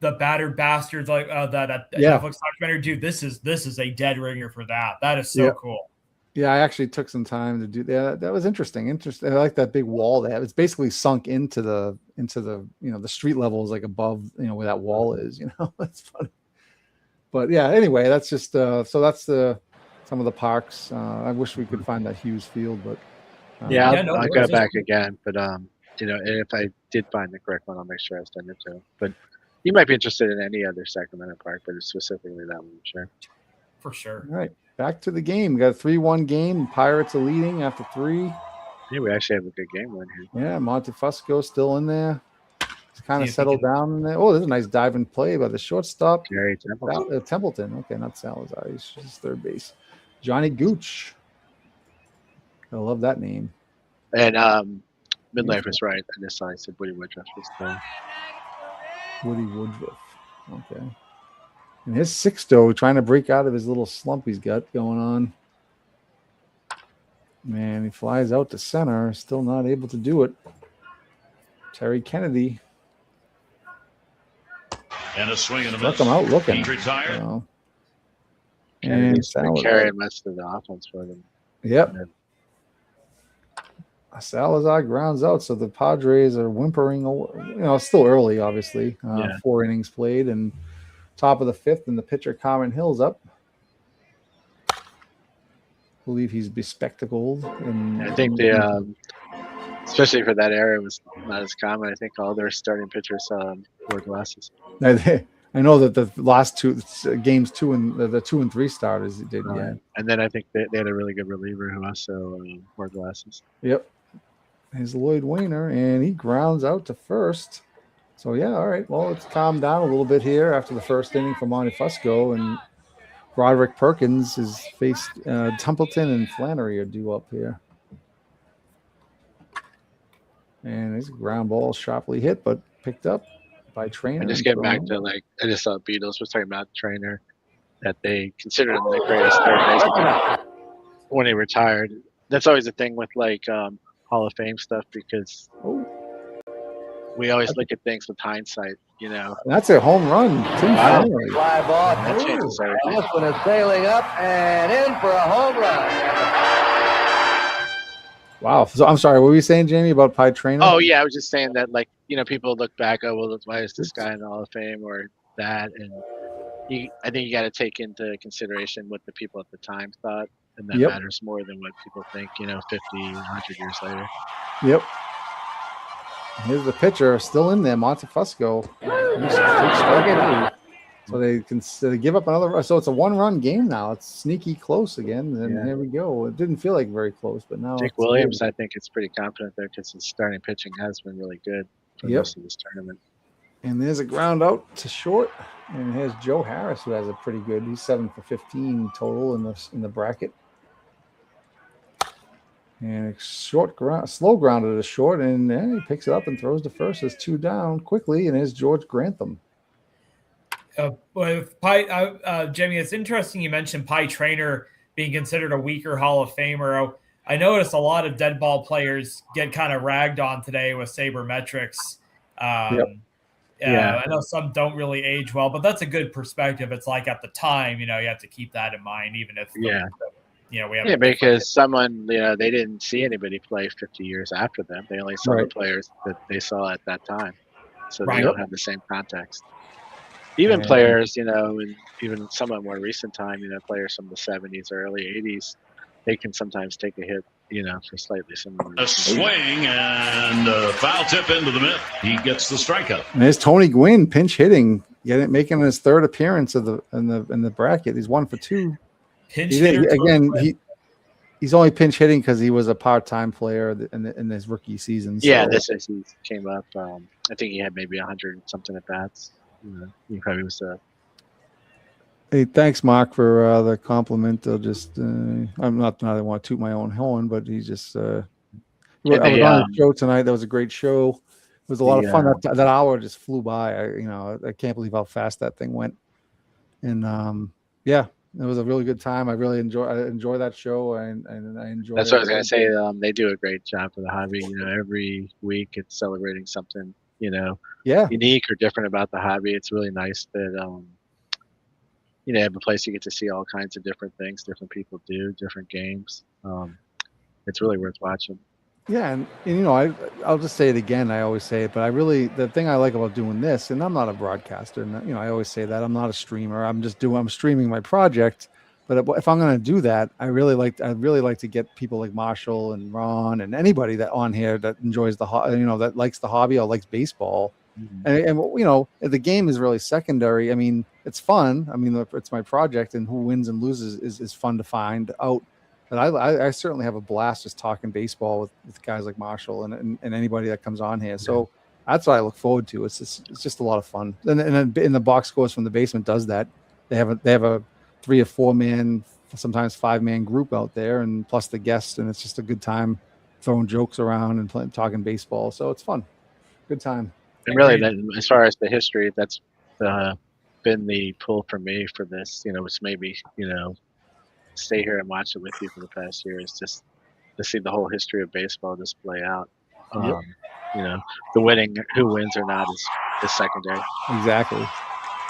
The battered bastards like that Netflix documentary. Dude, this is a dead ringer for that. That is so cool. Yeah, I actually took some time to do that. That was interesting. I like that big wall they have. It's basically sunk into the the street level is like above where that wall is. That's funny. But yeah, anyway, that's just so that's some of the parks. I wish we could find that Hughes Field, but I'll go back again. But if I did find the correct one, I'll make sure I send it to him. But you might be interested in any other Sacramento park, but specifically that one, sure. For sure. All right. Back to the game. We got a 3-1 game. Pirates are leading after 3. Yeah, we actually have a good game win here. Yeah, Montefusco still in there. He's kind of settled down in there. Oh, there's a nice diving play by the shortstop. Gary Templeton. Templeton. Okay, not Salazar. He's third base. Johnny Gooch. I love that name. And Midlife is right. I just saw I said Woody Woodruff was there. Woody Woodruff. Okay. And his Sixto trying to break out of his little slump he's got going on. Man, he flies out to center. Still not able to do it. Terry Kennedy. And a swing and a miss. Struck him out looking. He's retired. And carrying most of the offense for them. Yep. Salazar grounds out, so the Padres are whimpering. It's still early, obviously. 4 innings played, and top of the 5th, and the pitcher Carmen Hill's up. I believe he's bespectacled. I think especially for that area, was not as common. I think all their starting pitchers wore glasses. I know that the last two games, the 2 and 3 starters did. Yeah. And then I think they had a really good reliever who also wore glasses. Yep. Here's Lloyd Weiner, and he grounds out to first. So, yeah, all right. Well, it's calmed down a little bit here after the first inning for Monty Fusco, and Broderick Perkins has faced Templeton and Flannery are due up here. And it's a ground ball sharply hit, but picked up by Trainer. And just getting back to, like, I just saw Beatles was talking about Trainer, that they considered him the greatest third baseman when he retired. That's always a thing with, like, Hall of Fame stuff, because we always look at things with hindsight, you know. That's a home run. Fly ball. That changes everything. This one is sailing up and in for a home run. Wow. So I'm sorry, what were you saying, Jamie, about Pie Trainer? Oh, yeah, I was just saying that, like, you know, people look back, oh, well, why is this guy in the Hall of Fame or that? And I think you got to take into consideration what the people at the time thought, and that matters more than what people think, you know, 50, 100 years later. Yep. Here's the pitcher still in there, Monty Fusco. So they give up another. So it's a 1-run game now. It's sneaky close again, and here we go. It didn't feel like very close, but now Jake Williams, I think, is pretty confident there because his starting pitching has been really good for most of this tournament. And there's a ground out to short, and here's Joe Harris, who has a pretty good. He's 7 for 15 total in the bracket. And a slow grounded to short, and he picks it up and throws to first. There's 2 down quickly, and here's George Grantham. Jimmy, it's interesting you mentioned Pie Trainer being considered a weaker Hall of Famer. I noticed a lot of dead ball players get kind of ragged on today with sabermetrics. I know some don't really age well, but that's a good perspective. It's like at the time, you know, you have to keep that in mind, even if we have because someone, you know, they didn't see anybody play 50 years after them. They only saw the players that they saw at that time, so they don't have the same context. Even players, you know, and even somewhat more recent time, you know, players from the 70s or early 80s, they can sometimes take a hit, you know, for slightly similar. A swing and a foul tip into the middle. He gets the strikeout. And there's Tony Gwynn pinch hitting, making his 3rd appearance in the bracket. He's 1 for 2. He's only pinch hitting because he was a part-time player in his rookie season. So. Yeah, this is he came up. I think he had maybe 100 something at bats. He probably was. Hey, thanks, Mark, for the compliment. I'll just I'm not that I want to toot my own horn, but he's just. I was on the show tonight. That was a great show. It was a lot of fun. That hour just flew by. I can't believe how fast that thing went. And it was a really good time. I really enjoy that show, and I enjoy. That's what I was gonna say. They do a great job for the hobby. You know, every week it's celebrating something, you know, unique or different about the hobby. It's really nice that you know, have a place you get to see all kinds of different things, different people do different games. It's really worth watching. Yeah, and you know, I'll just say it again. I always say it, but the thing I like about doing this, and I'm not a broadcaster, and you know, I always say that I'm not a streamer. I'm streaming my project. But if I'm going to do that, I'd really like to get people like Marshall and Ron and anybody that on here that enjoys that likes the hobby or likes baseball. Mm-hmm. And you know, the game is really secondary. I mean, it's fun. I mean, it's my project, and who wins and loses is fun to find out. But I certainly have a blast just talking baseball with guys like Marshall and anybody that comes on here. So that's what I look forward to. It's just a lot of fun. And then the box scores from the basement does that. They have a 3 or 4 man, sometimes 5-man group out there, and plus the guests, and it's just a good time throwing jokes around and talking baseball. So it's fun, good time. And really, as far as the history, that's been the pull for me for this. You know, which maybe stay here and watch it with you for the past year is just to see the whole history of baseball just play out. You know, who wins or not is secondary. Exactly.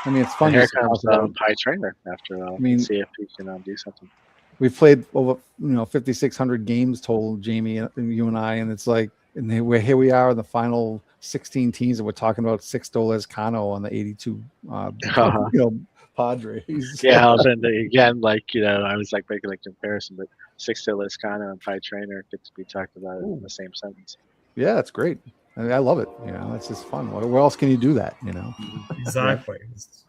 I mean, it's fun. And here comes Pie Trainer after all. I mean, see if he can do something. We've played over 5,600 games total, Jamie and you and I, and it's like, and here we are in the final 16 teams, and we're talking about Sixto Lezcano on the 82 Padres. Yeah, and again, I was making a comparison, but Sixto Lezcano and Pie Trainer get to be talked about in the same sentence. Yeah, that's great. I mean, I love it. You know, it's just fun. Where else can you do that? You know, Exactly.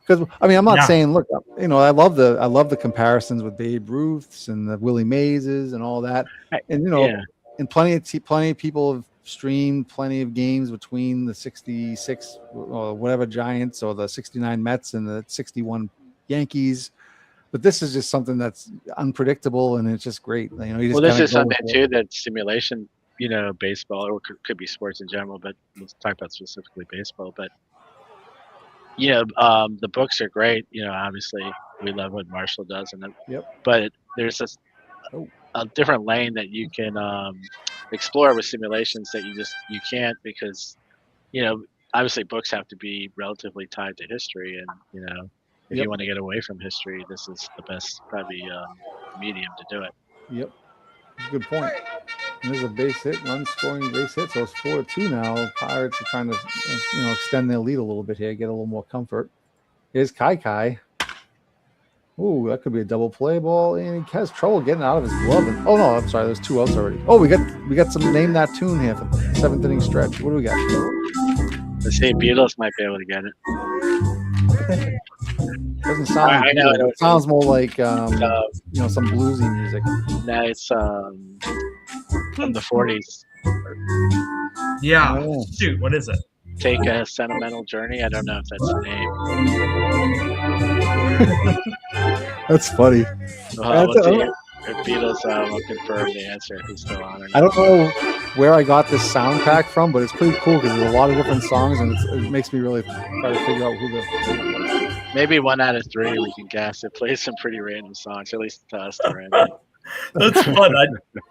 because I mean, I'm not Yeah. saying, look, you know, I love the comparisons with Babe Ruths and the Willie Mazes and all that, and you know, Yeah. and plenty of people have streamed plenty of games between the 66 or whatever Giants or the 69 Mets and the 61 Yankees. But this is just something that's unpredictable and it's just great. You know, you just Well, this kinda is go with something it. too that simulation, you know, baseball or could be sports in general, but let's talk about specifically baseball. But you know, the books are great. You know, obviously we love what Marshall does, Yep. but there's Oh. a different lane that you can explore with simulations that you can't because you know obviously books have to be relatively tied to history, and you know if Yep. you want to get away from history, this is the best probably medium to do it. Yep. That's a good point. And there's a base hit, run scoring base hit. So it's 4-2 now. Pirates are trying to, you know, extend their lead a little bit here, get a little more comfort. Here's Kai. Ooh, that could be a double play ball, and he has trouble getting out of his glove. And, oh no, I'm sorry, there's 2 outs already. Oh, we got some name that tune here for the 7th inning stretch. What do we got? The same Beatles might be able to get it. Doesn't sound like I know, Beatles. It sounds more like you know, some bluesy music. No, it's from the 40s. Yeah. Oh. Shoot, what is it? Take a Sentimental Journey. I don't know if that's the name. That's funny. Well, let's see if Beatles will confirm the answer if he's still on or not. I don't know where I got this sound pack from, but it's pretty cool because there's a lot of different songs, and it makes me really try to figure out who the. Maybe 1 out of 3 we can guess. It plays some pretty random songs, at least to us. Random. That's fun.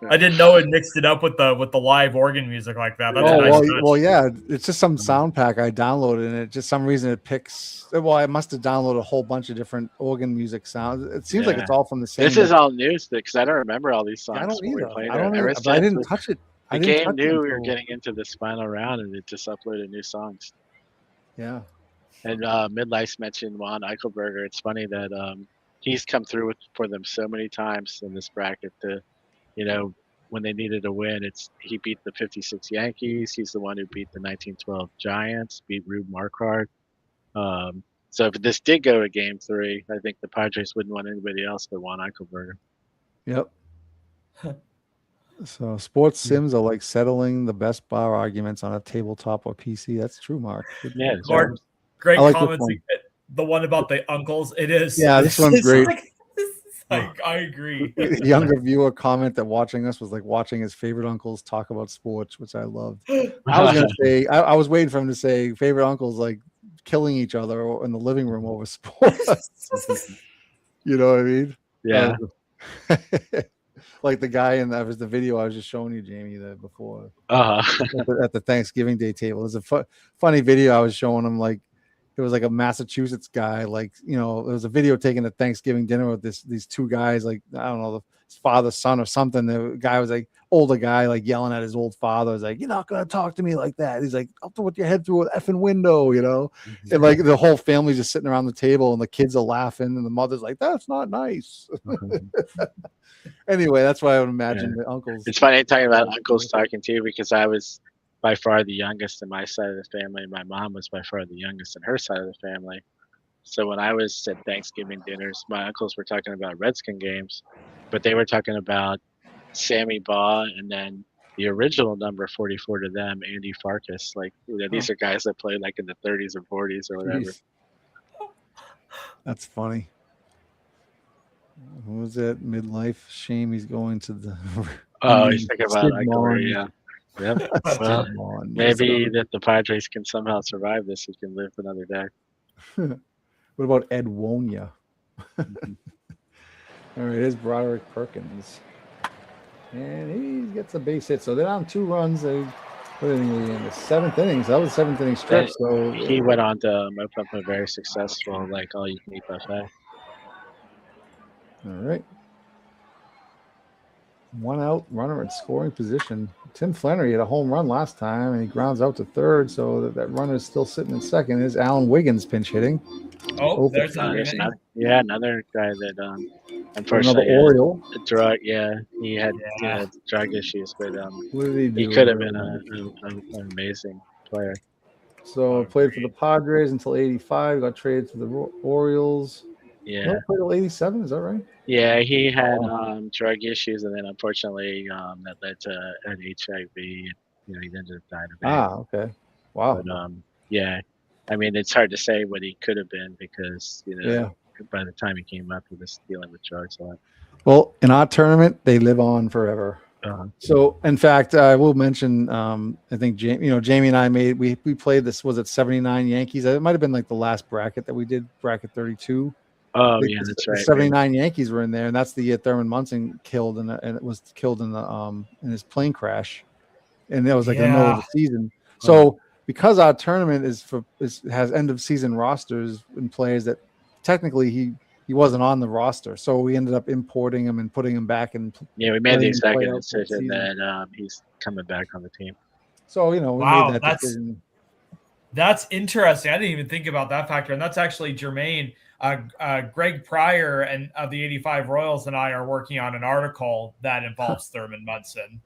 I didn't know it mixed it up with the live organ music like that. That's a nice touch. Well, yeah, it's just some sound pack I downloaded, and it just some reason it picks. Well, I must have downloaded a whole bunch of different organ music sounds. It seems like it's all from the same. This is all news because I don't remember all these songs. I don't when we either. played I don't it. either, but I didn't touch it. The game knew we were getting into this final round, and it just uploaded new songs. Yeah. And Midlife mentioned Juan Eichelberger. It's funny that he's come through for them so many times in this bracket. You know, when they needed a win, he beat the '56 Yankees. He's the one who beat the 1912 Giants, beat Rube Marquardt. So if this did go to Game 3, I think the Padres wouldn't want anybody else but Juan Eichelberger. Yep. So sports sims are like settling the best bar arguments on a tabletop or PC. That's true, Mark. Yeah. Mark, great like comments. The one about the uncles, it is. Yeah, this one's great. I agree. A younger viewer comment that watching us was like watching his favorite uncles talk about sports, which I loved. I was gonna say, I was waiting for him to say favorite uncles like killing each other in the living room over sports. You know what I mean? Yeah. Like the guy that was the video I was just showing you, Jamie, before Uh-huh. at the Thanksgiving Day table. It was a funny video I was showing him. Like it was like a Massachusetts guy, like, you know, it was a video taken at Thanksgiving dinner with these 2 guys, like, I don't know, his father's son or something. The guy was like older guy, like yelling at his old father. He's like, "You're not gonna talk to me like that." He's like, "I'll put your head through an effing window," you know. And like the whole family's just sitting around the table, and the kids are laughing, and the mother's like, "That's not nice." Anyway, that's why I would imagine the uncles. It's funny talking about uncles talking to you because I was by far the youngest in my side of the family, and my mom was by far the youngest in her side of the family. So when I was at Thanksgiving dinners, my uncles were talking about Redskin games, but they were talking about Sammy Baugh and then the original number 44 to them, Andy Farkas. Like, you know, these are guys that played like in the 30s and 40s or whatever. Jeez. That's funny. What was that? Midlife shame he's going to the. Oh, he's thinking about Sid Eichel, yeah. Yep. Well, Mon. maybe that the Padres can somehow survive this. He can live another day. What about Ed Wonya? All right, here's Broderick Perkins. And he gets a base hit. So they're on 2 runs. They put it in the 7th inning. So that was the 7th inning stretch. So he went on to open up a very successful, like, all-you-can-eat buffet. All right. 1 out, runner in scoring position. Tim Flannery had a home run last time, and he grounds out to third, so that runner is still sitting in second. Is Alan Wiggins pinch hitting? Oh, there's There's another. another guy that Another unfortunately Oriole. drug. Yeah, he had drug issues, but What did he do? he could have been an amazing player. So played for the Padres until 85. Got traded to the Orioles. Yeah, No, played till 87. Is that right? yeah, he had drug issues, and then unfortunately that led to an HIV. You know, he ended up dying of AIDS. Okay. Wow. But yeah, I mean, it's hard to say what he could have been because by the time he came up, he was dealing with drugs a lot. Well, in our tournament, they live on forever. So, in fact, I will mention. I think Jamie and I we played this. Was it 79 Yankees? It might have been like the last bracket that we did, bracket 32. Oh yeah, that's right. 79 Yankees were in there, and that's the year Thurman Munson killed, and it was killed in his plane crash, and that was like the middle of the season. So because our tournament has end of season rosters and players that technically he wasn't on the roster, so we ended up importing him and putting him back. And we made the executive decision that he's coming back on the team. So we made that decision. That's interesting. I didn't even think about that factor, and that's actually germane. Greg Pryor and of the 85 Royals and I are working on an article that involves Thurman Munson.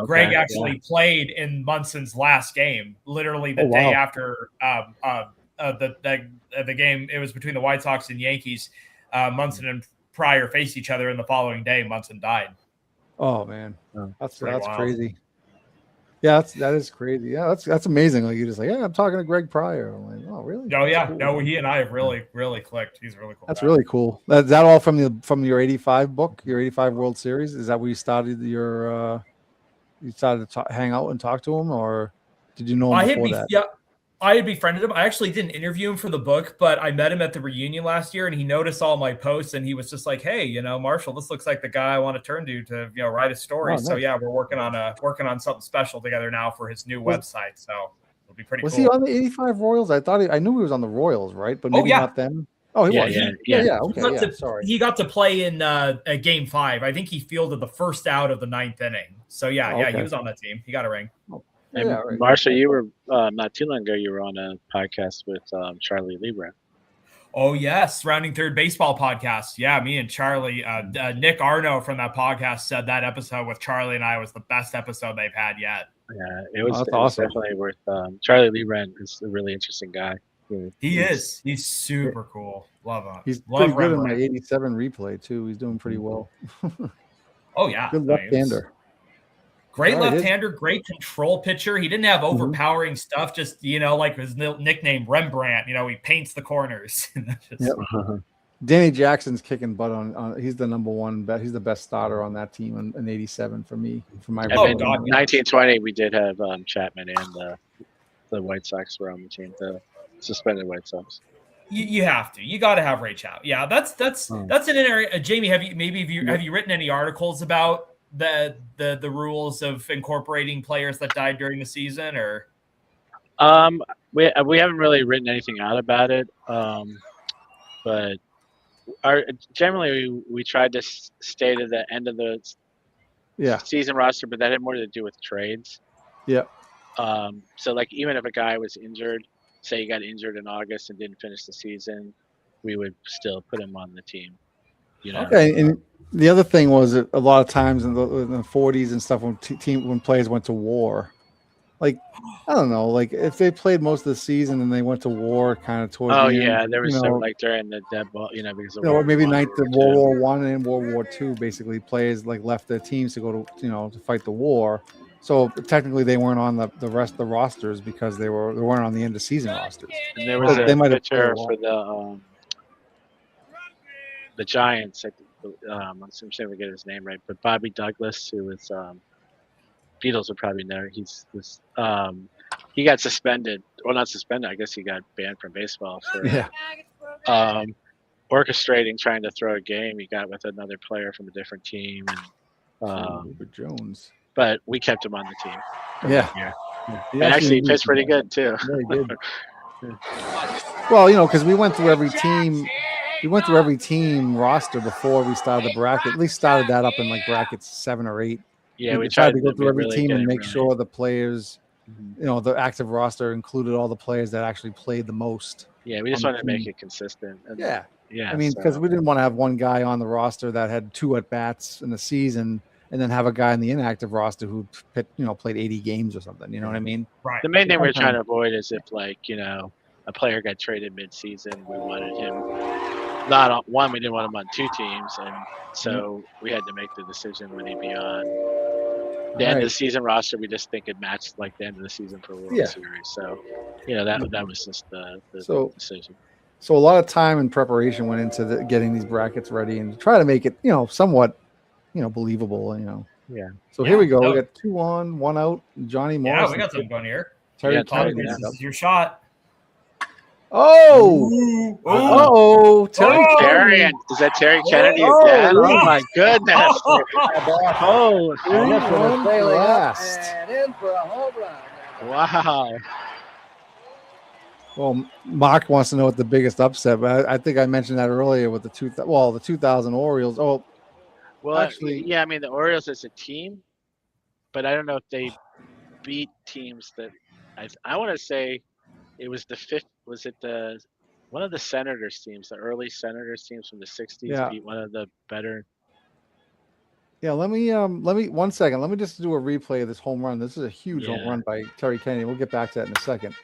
Greg actually played in Munson's last game, literally the day after the game. It was between the White Sox and Yankees. Munson and Pryor faced each other, and the following day, Munson died. Oh man, that's crazy. Yeah, that is crazy. Yeah, that's amazing. Like you're just like, I'm talking to Greg Pryor. I'm like, oh really? Oh yeah, cool. No, he and I have really clicked. He's really cool. That's really cool. Is that all from your 85 book, your 85 World Series? Is that where you started you started to hang out and talk to him, or did you know him before that? Yeah, I had befriended him. I actually didn't interview him for the book, but I met him at the reunion last year, and he noticed all my posts, and he was just like, "Hey, Marshall, this looks like the guy I want to turn to write a story." Nice. So yeah, we're working on something special together now for his new website. So it'll be pretty cool. Was he on the 85 Royals? I knew he was on the Royals, right? But maybe not them. Oh, he was. Yeah. Okay. Sorry. He got to play in Game 5. I think he fielded the first out of the 9th inning. So he was on that team. He got a ring. And Marshall, you were not too long ago. You were on a podcast with Charlie Lieber. Oh yes, Rounding Third Baseball podcast. Yeah, me and Charlie. Nick Arno from that podcast said that episode with Charlie and I was the best episode they've had yet. Yeah, it was definitely worth. Charlie Lieber is a really interesting guy. He is. He's super cool. Love him. He's pretty good in my 87 replay too. He's doing pretty well. Oh yeah, good left-hander. Great left-hander, great control pitcher. He didn't have overpowering stuff. Just like his nickname Rembrandt. He paints the corners. Danny Jackson's kicking butt on. He's the number one bet. He's the best starter on that team in 87 for me. For my 1920, we did have Chapman and the White Sox were on the team. The suspended White Sox. You have to. You got to have Ray Chapman. Yeah, that's an area. Jamie, have you written any articles about the rules of incorporating players that died during the season, or we haven't really written anything out about it, but generally we tried to stay to the end of the season roster, but that had more to do with trades. So like even if a guy was injured, say he got injured in August and didn't finish the season, we would still put him on the team. Okay, and the other thing was that a lot of times in the 40s and stuff when players went to war, like I don't know, like if they played most of the season and they went to war kind of towards the end, there was some like during the dead ball, because of maybe World War I and World War II, basically players like left their teams to go to to fight the war. So technically they weren't on the rest of the rosters because they weren't on the end of season rosters. And there was a pitcher for the Giants. I'm sure we get his name right, but Bobby Douglas, who was Beatles would probably know. He got suspended. Well, not suspended. I guess he got banned from baseball for orchestrating trying to throw a game. He got with another player from a different team, and Jones. But we kept him on the team. And actually he pitched pretty good too. Very good. Well, because we went through every team. We went through every team roster before we started the bracket. At least started that up in like brackets 7 or 8. Yeah, we tried to go to through every really team get and it make right. sure the players, Mhm. the active roster included all the players that actually played the most. Yeah, we just on the wanted to make team. it consistent. And Yeah. yeah, I mean, because so we didn't want to have one guy on the roster that had 2 at bats in the season, and then have a guy in the inactive roster who played 80 games or something. You know what I mean? Right. the main thing we're trying Sometimes- to avoid is if a player got traded mid-season, we wanted him not on one. We didn't want him on 2 teams, and so we had to make the decision when he'd be on the end of the Right. season roster. We just think it matched like the end of the season for World Yeah. Series. So, that was just the So decision. So a lot of time and preparation went into getting these brackets ready and try to make it, somewhat, believable. Yeah. So here we go. no. We got 2 on, 1 out. Johnny Yeah, Morrison. we got something going here. Terry Yeah, Colin, Kennedy. this is your shot. Oh, Ooh. oh, Terry Oh! Terry, Kennedy. is that Terry Kennedy Oh, again? really? Oh my goodness! Oh, This one is 3-1 sailing up blast. and in for a home run. wow! Well, Mark wants to know what the biggest upset, but I think I mentioned that earlier with the 2000 Orioles. Oh, Well, actually, yeah, I mean the Orioles as a team, but I don't know if they beat teams that I want to say it was the fifth. Was it the one of the Senators teams, the early Senators teams from the '60s, Yeah. beat one of the better. yeah, let me 1 second. Let me just do a replay of this home run. This is a huge home Yeah. run by Terry Kennedy. We'll get back to that in a second.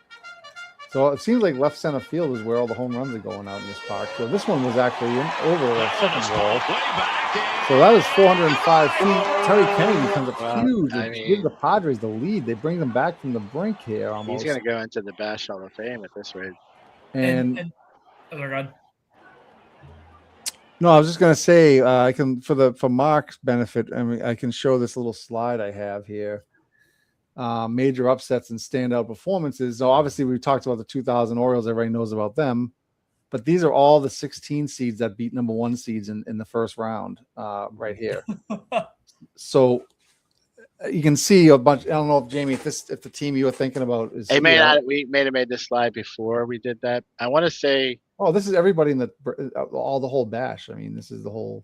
So it seems like left center field is where all the home runs are going out in this park. So this one was actually over the second wall. So that was 405 feet. Terry Kennedy comes up Wow, huge. I It mean- gives the Padres the lead. They bring them back from the brink here almost. He's going to go into the Bash Hall of Fame at this rate. And oh, they're good. no, I was just gonna say I can for Mark's benefit. I mean, I can show this little slide I have here. Major upsets and standout performances. So obviously we talked about the 2000 Orioles. Everybody knows about them, but these are all the 16 seeds that beat number 1 seeds in the first round right here. So you can see a bunch. I don't know if Jamie, if the team you were thinking about is. Hey, here. man, we may have made this slide before we did that. I want to say. Oh, this is everybody in the whole bash. I mean, this is the whole.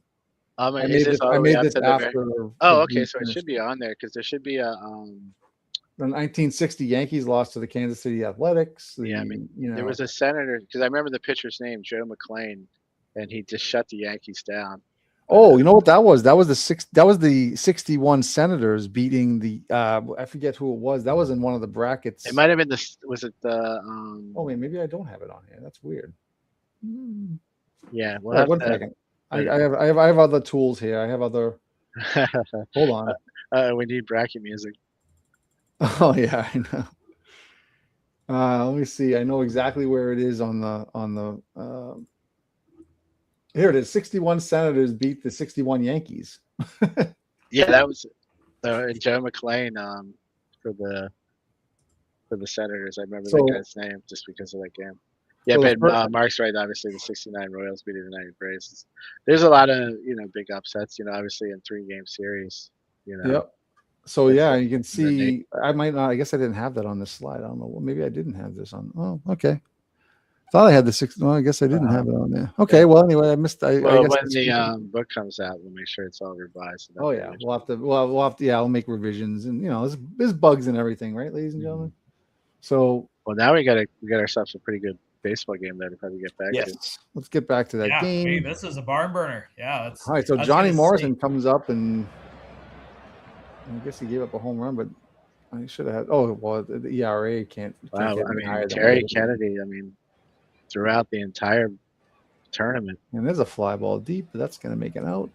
I I made this after. Oh, okay, so it should be on there because there should be a. The 1960 Yankees lost to the Kansas City Athletics. Yeah, I mean, there was a senator because I remember the pitcher's name, Joe McClain, and he just shut the Yankees down. Oh, you know what that was? That was the 61 Senators beating the I forget who it was. That was in one of the brackets. It might have been was it the Oh wait, maybe I don't have it on here. That's weird. Yeah, Well, 1 second. I have other tools here. I have other. Hold on. We need bracket music. Oh yeah, I know. Let me see. I know exactly where it is on the. Here it is. 61 Senators beat the 61 Yankees. Yeah, that was Joe McClain for the Senators. I remember that guy's name just because of that game. Yeah, So but Mark's right. Obviously, the '69 Royals beat the United Braves. There's a lot of big upsets. Obviously in 3-game series. Yep. So That's yeah, like you can see. I might not. I guess I didn't have that on this slide. I don't know. Well, maybe I didn't have this on. Oh, okay. Thought I had the 6. Well, I guess I didn't have it on there. Okay. Well, anyway, I missed. I Well, guess when the book comes out, we'll make sure it's all revised. So Oh yeah, we'll have to. Yeah, I'll make revisions, and there's bugs and everything, right, ladies and gentlemen. So Well, now we got ourselves a pretty good basebul game there to probably get back to. yes, let's get back to that game. Hey, this is a barn burner. Yeah, that's All right, so that's Johnny gonna Morrison comes up, and I guess he gave up a home run, but I should have had. Oh well, the ERA can't Wow, get I any higher mean than Terry what it is. Kennedy. I mean, throughout the entire tournament. And there's a fly ball deep, but that's going to make it out.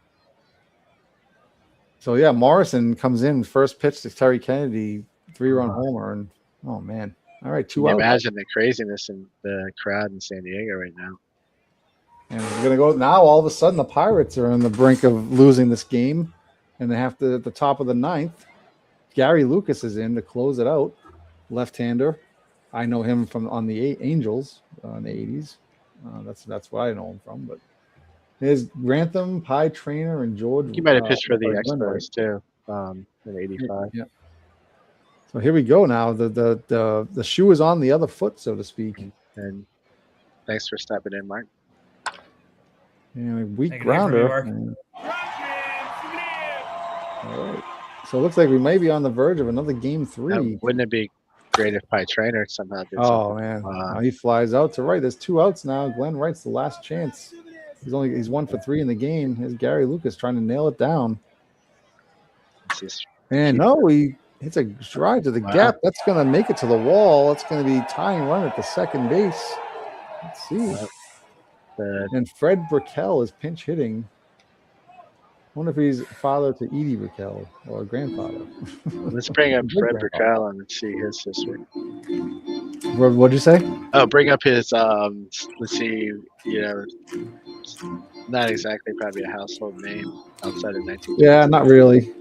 So yeah, Morrison comes in first pitch to Terry Kennedy, 3-run homer, and oh man, all right, 2 Can you out. imagine the craziness in the crowd in San Diego right now. And we're gonna go now. All of a sudden, the Pirates are on the brink of losing this game, and they have to at the top of the 9th. Gary Lucas is in to close it out, left-hander. I know him from on the Angels in the 80s. That's where I know him from. But there's Grantham, Pie Trainer, and George. He might have pitched for the Glenroy. Expos too in '85. Yeah. So here we go now. The shoe is on the other foot, so to speak. And thanks for stepping in, Mark. And a weak Take it away from grounder. you, Mark. All right. So it looks like we may be on the verge of another game Now, 3. wouldn't it be great if Pie Trainer somehow did Oh something? man, now he flies out to right. There's 2 outs now. Glenn Wright's the last chance. He's 1 for 3 in the game. Here's Gary Lucas trying to nail it down. And no, he hits a drive to the gap. That's going to make it to the wall. That's going to be tying run at the second base. Let's see. And Fred Brickell is pinch hitting. I wonder if he's father to Edie Brickell or grandfather. Let's bring up Fred Brickell and see his history. What'd you say? Oh, bring up his let's see, not exactly probably a household name outside of 19. Yeah, not really.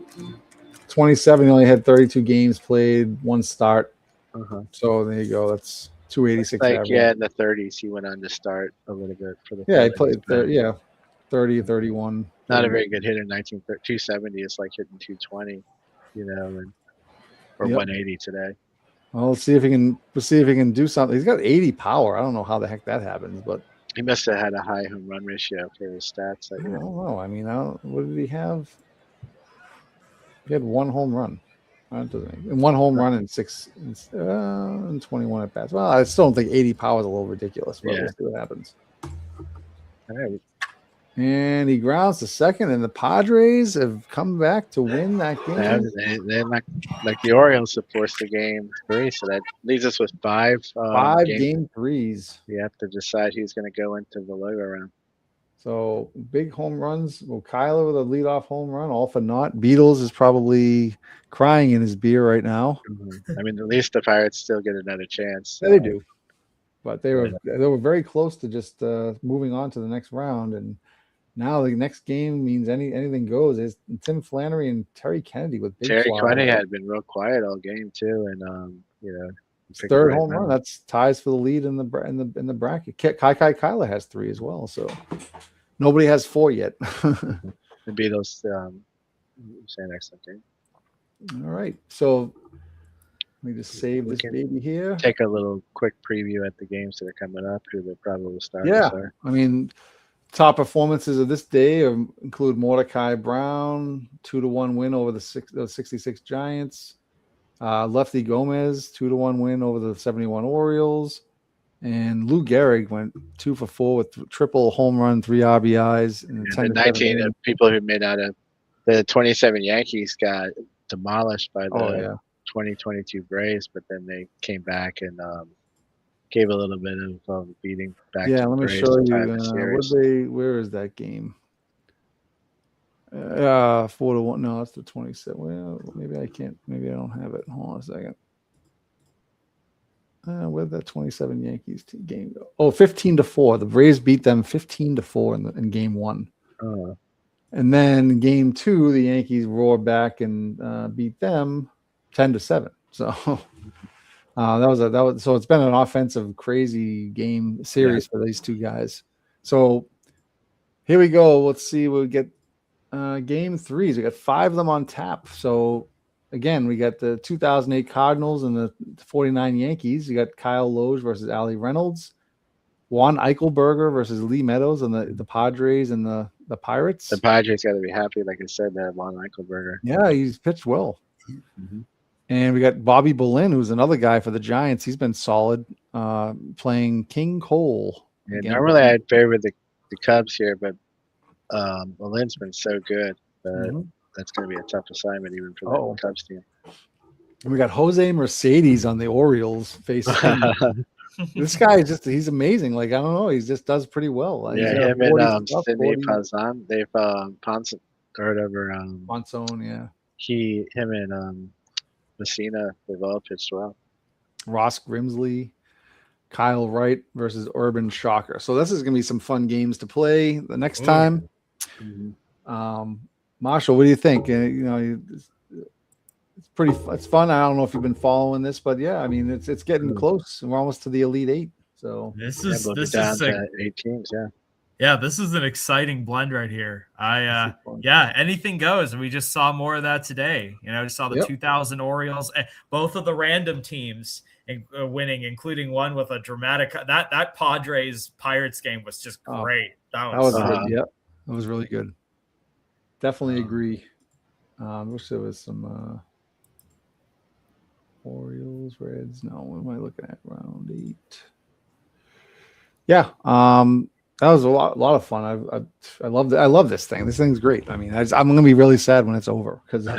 27, he only had 32 games played, 1 start. So there you go. That's 286 average. Yeah, in the 30s he went on to start a little bit for the. Yeah, he played 30, 31. Not a very good hitter. 270 is like hitting 220, or 180 today. Well, let's see if he can do something. He's got 80 power. I don't know how the heck that happens, but he must have had a high home run ratio for his stats. I don't know. I mean, what did he have? He had 1 home run. And 1 home run and 21 at bats. Well, I still don't think 80 power is a little ridiculous, but we'll see what happens. All right. And he grounds to second, and the Padres have come back to win that game. They're like the Orioles have forced the game 3, so that leaves us with 5 game 3s. You have to decide who's going to go into the logo round. So big home runs. Well, Kyler with a leadoff home run, all for naught. Beatles is probably crying in his beer right now. I mean, at least the Pirates still get another chance. Yeah, they do, but they were very close to just moving on to the next round, and now the next game means anything goes. It's Tim Flannery and Terry Kennedy with big Terry fly. Kennedy had been real quiet all game too, and 3rd home run. That's ties for the lead in the bracket. Kai Kyler has 3 as well, so nobody has 4 yet. The Beatles say an excellent game. All right, so let me just save this baby here. Take a little quick preview at the games that are coming up. Who the probable starters are. I mean, top performances of this day include Mordecai Brown, 2-1 win over the 66 Giants. Lefty Gomez, 2-1 win over the 71 Orioles. And Lou Gehrig went 2 for 4 with triple home run, 3 RBIs. And the 19 of people who may not have. The 27 Yankees got demolished by the 2022 Braves, but then they came back and gave a little bit of beating back. Yeah, to let the me Braves show you. Where is that game? 4-1. No, that's the 27. Well, maybe I can't. Maybe I don't have it. Hold on a second. Where'd that 27 Yankees game go? Oh, 15-4. The Braves beat them 15-4 in game 1. And then game 2, the Yankees roared back and beat them 10-7. So so it's been an offensive crazy game series for these 2 guys. So here we go. Let's see. We'll get game 3s. We got 5 of them on tap. So again, we got the 2008 Cardinals and the 49 Yankees. You got Kyle Loge versus Ali Reynolds. Juan Eichelberger versus Lee Meadows and the Padres and the Pirates. The Padres got to be happy, like I said, to have Juan Eichelberger. Yeah, he's pitched well. And we got Bobby Bolin, who's another guy for the Giants. He's been solid, playing King Cole. Yeah, normally I'd favor the Cubs here, but Bolin's been so good that that's going to be a tough assignment even for the Cubs team. And we got Jose Mercedes on the Orioles facing. This guy he's amazing. Like, I don't know. He just does pretty well. Him and Sidney Ponson. They've Ponson heard over Ponson, yeah. Him and Messina, they've all pitched well. Ross Grimsley, Kyle Wright versus Urban Shocker. So this is gonna be some fun games to play the next time. Marshall, what do you think? It's fun. I don't know if you've been following this, but yeah, I mean it's getting close. We're almost to the Elite 8. So this is down to 8 teams, Yeah, this is an exciting blend right here. Anything goes, and we just saw more of that today. Just saw the 2000 Orioles, both of the random teams winning, including one with a dramatic. That Padres Pirates game was just great. That was good. Yeah, that was really good. Definitely agree. Wish there was some Orioles, Reds. No, what am I looking at? Round 8. Yeah. That was a lot of fun. I love this thing. This thing's great. I mean, I'm going to be really sad when it's over because you're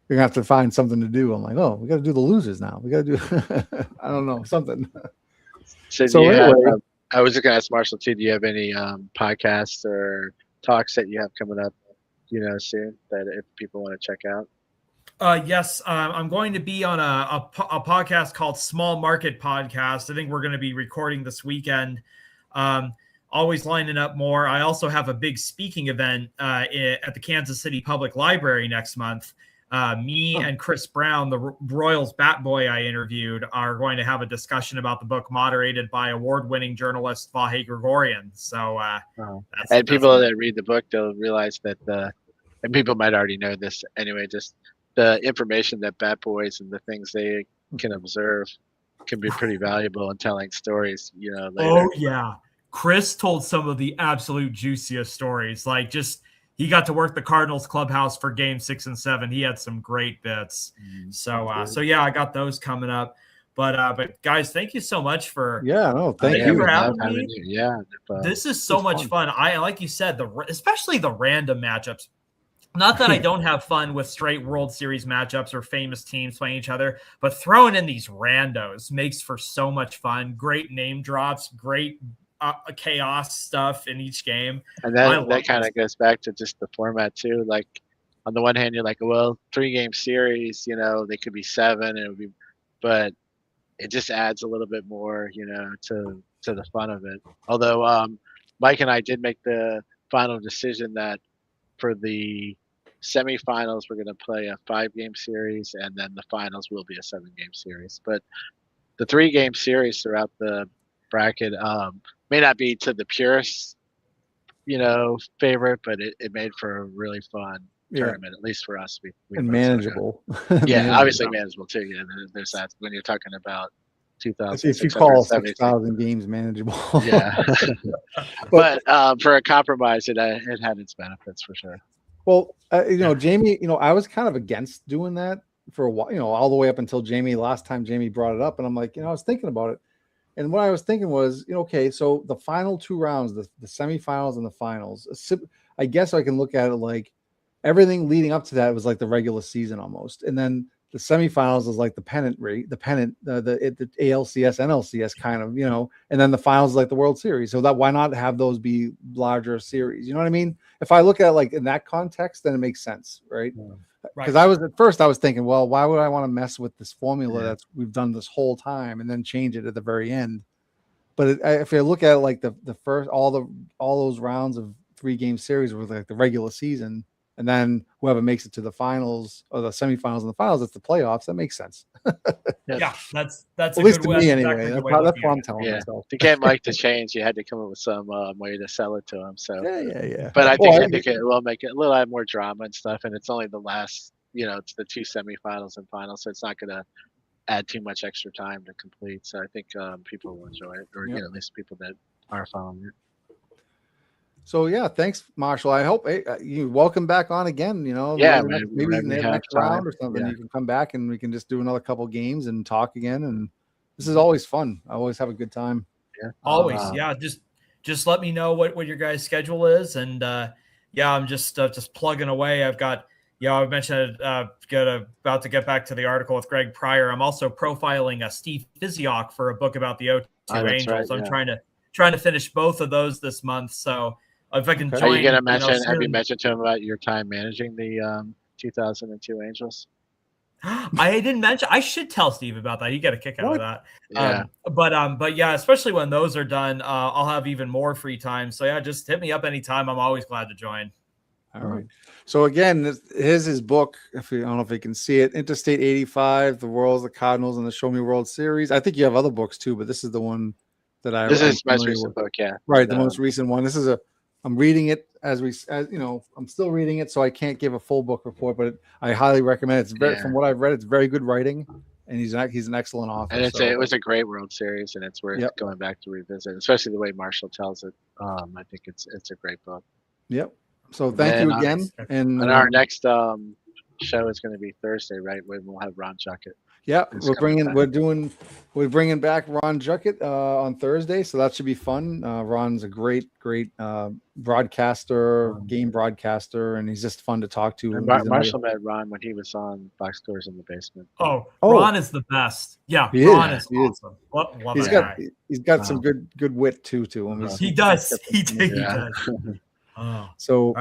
going to have to find something to do. I'm like, oh, we got to do the losers now. We got to do, I don't know, something. So anyway, I was just going to ask Marshall too, do you have any podcasts or talks that you have coming up, soon that if people want to check out? Yes, I'm going to be on a podcast called Small Market Podcast. I think we're going to be recording this weekend. Always lining up more. I also have a big speaking event at the Kansas City Public Library next month. Me and Chris Brown, the Royals bat boy I interviewed, are going to have a discussion about the book moderated by award-winning journalist Vahe Gregorian. So, and people that read the book, they'll realize that and people might already know this anyway, just the information that bat boys and the things they can observe can be pretty valuable in telling stories, later. Oh, yeah. Chris told some of the absolute juiciest stories. Like he got to work the Cardinals clubhouse for game 6 and 7. He had some great bits. So yeah, I got those coming up. But guys, thank you so much for thank you for having me. Yeah, this is so much fun. I like you said, especially the random matchups. Not that I don't have fun with straight World Series matchups or famous teams playing each other, but throwing in these randos makes for so much fun. Great name drops, great chaos stuff in each game. And that kind of goes back to just the format too. Like on the one hand, you're like, well, 3-game series, they could be 7, but it just adds a little bit more, to the fun of it. Although Mike and I did make the final decision that for the semifinals, we're going to play a 5-game series, and then the finals will be a 7-game series. But the 3-game series throughout the bracket may not be to the purest, favorite, but it made for a really fun tournament, at least for us. And manageable. Obviously manageable too. There's that when you're talking about 2,000. If you call 6,000 games manageable. Yeah. but for a compromise, it had its benefits for sure. Well, Jamie, I was kind of against doing that for a while, all the way up until last time Jamie brought it up. And I'm like, I was thinking about it. And what I was thinking was, okay, so the final 2 rounds, the semifinals and the finals, I guess I can look at it like everything leading up to that was like the regular season almost. And then the semifinals is like the pennant, the ALCS, NLCS kind of, and then the finals is like the World Series. So why not have those be larger series? You know what I mean? If I look at it like in that context, then it makes sense, right? Because I was thinking, well, why would I want to mess with this formula that we've done this whole time and then change it at the very end? But if you look at it like the first, all those rounds of 3-game series were like the regular season, and then whoever makes it to the finals or the semifinals and the finals, it's the playoffs. That makes sense. Yeah, that's at least to me anyway. That's what I'm telling myself. To get Mike to change, you had to come up with some way to sell it to him. So yeah. But I think it will make it a little more drama and stuff. And it's only the last, it's the 2 semifinals and finals, so it's not going to add too much extra time to complete. So I think people will enjoy it, or at least people that are following it. So yeah, thanks, Marshall. I hope you welcome back on again. Maybe in the next round or something, you can come back and we can just do another couple games and talk again. And this is always fun. I always have a good time. Yeah, always. Just let me know what your guys' schedule is, and I'm just plugging away. I've got. I mentioned about to get back to the article with Greg Pryor. I'm also profiling Steve Physiok for a book about the 0-2 Angels. Right, I'm trying to finish both of those this month. So if I can join, are you going to mention? Have you mentioned to him about your time managing the 2002 Angels? I didn't mention. I should tell Steve about that. He got a kick out of that. Yeah. But yeah, especially when those are done, I'll have even more free time. So yeah, just hit me up anytime. I'm always glad to join. All right. So again, here's his book. I don't know if you can see it. Interstate 85, the Royals, the Cardinals, and the Show Me World Series. I think you have other books too, but this is the one that This is my most recent book, yeah. Right, the most recent one. This is I'm reading it I'm still reading it, so I can't give a full book report, but I highly recommend it. It's very, from what I've read, it's very good writing, and he's an excellent author. And it was a great World Series, and it's worth going back to revisit, especially the way Marshall tells it. I think it's a great book. Yep. So thank you And, again. And And our next show is going to be Thursday, right? When we'll have Ron Juckett. yeah, It's we're coming bringing back Ron Juckett on Thursday, so that should be fun. Ron's a great broadcaster, game broadcaster, and he's just fun to talk to. And He's Marshall met Ron when he was on Box Scores in the Basement. Oh, Ron is the best. Yeah, he Ron is He is. awesome. Love He's that got guy. he's got some good wit to him. He does. He Yeah. does. Oh. So,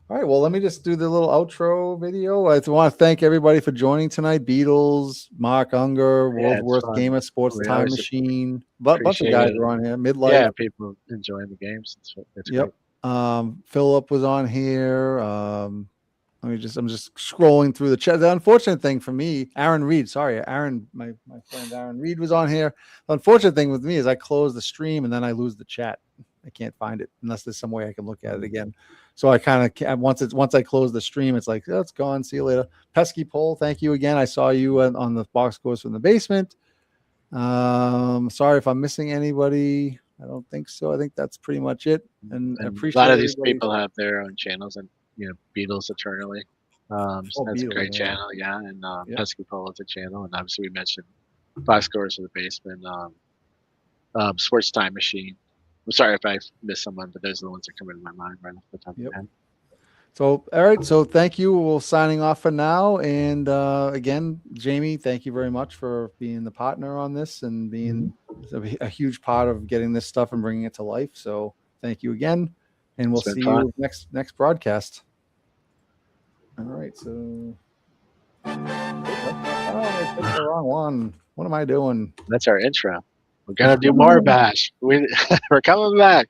all right, well, let me just do the little outro video. I want to thank everybody for joining tonight. Beatles, Mark Unger, World's Worst Gamer, Sports We Time always Machine. Bunch of appreciate guys it. were on here. Midlight. Yeah, people enjoying the games. It's Yep. great. Philip was on here. I'm just scrolling through the chat. The unfortunate thing for me, Aaron Reed, my friend Aaron Reed was on here. The unfortunate thing with me is I close the stream and then I lose the chat. I can't find it unless there's some way I can look at it again. So I kind of once I close the stream, it's like, oh, it's gone. See you later. Pesky Pole, thank you again. I saw you on the Box Scores from the Basement. Sorry if I'm missing anybody. I don't think so. I think that's pretty much it. And I A appreciate lot of these everybody. people have their own channels, and Beatles Eternally. That's a Beatles, great yeah. channel, yeah. And Yep. Pesky Pole is a channel, and obviously we mentioned Box Scores in the Basement, Sports Time Machine. I'm sorry if I missed someone, but those are the ones that come into my mind right off the top of my head. So, all right. So thank you. We're signing off for now. And again, Jamie, thank you very much for being the partner on this and being a huge part of getting this stuff and bringing it to life. So thank you again. And we'll see you next broadcast. All right. So, oh, I picked the wrong one. What am I doing? That's our intro. We're gonna do more Bash. We're coming back.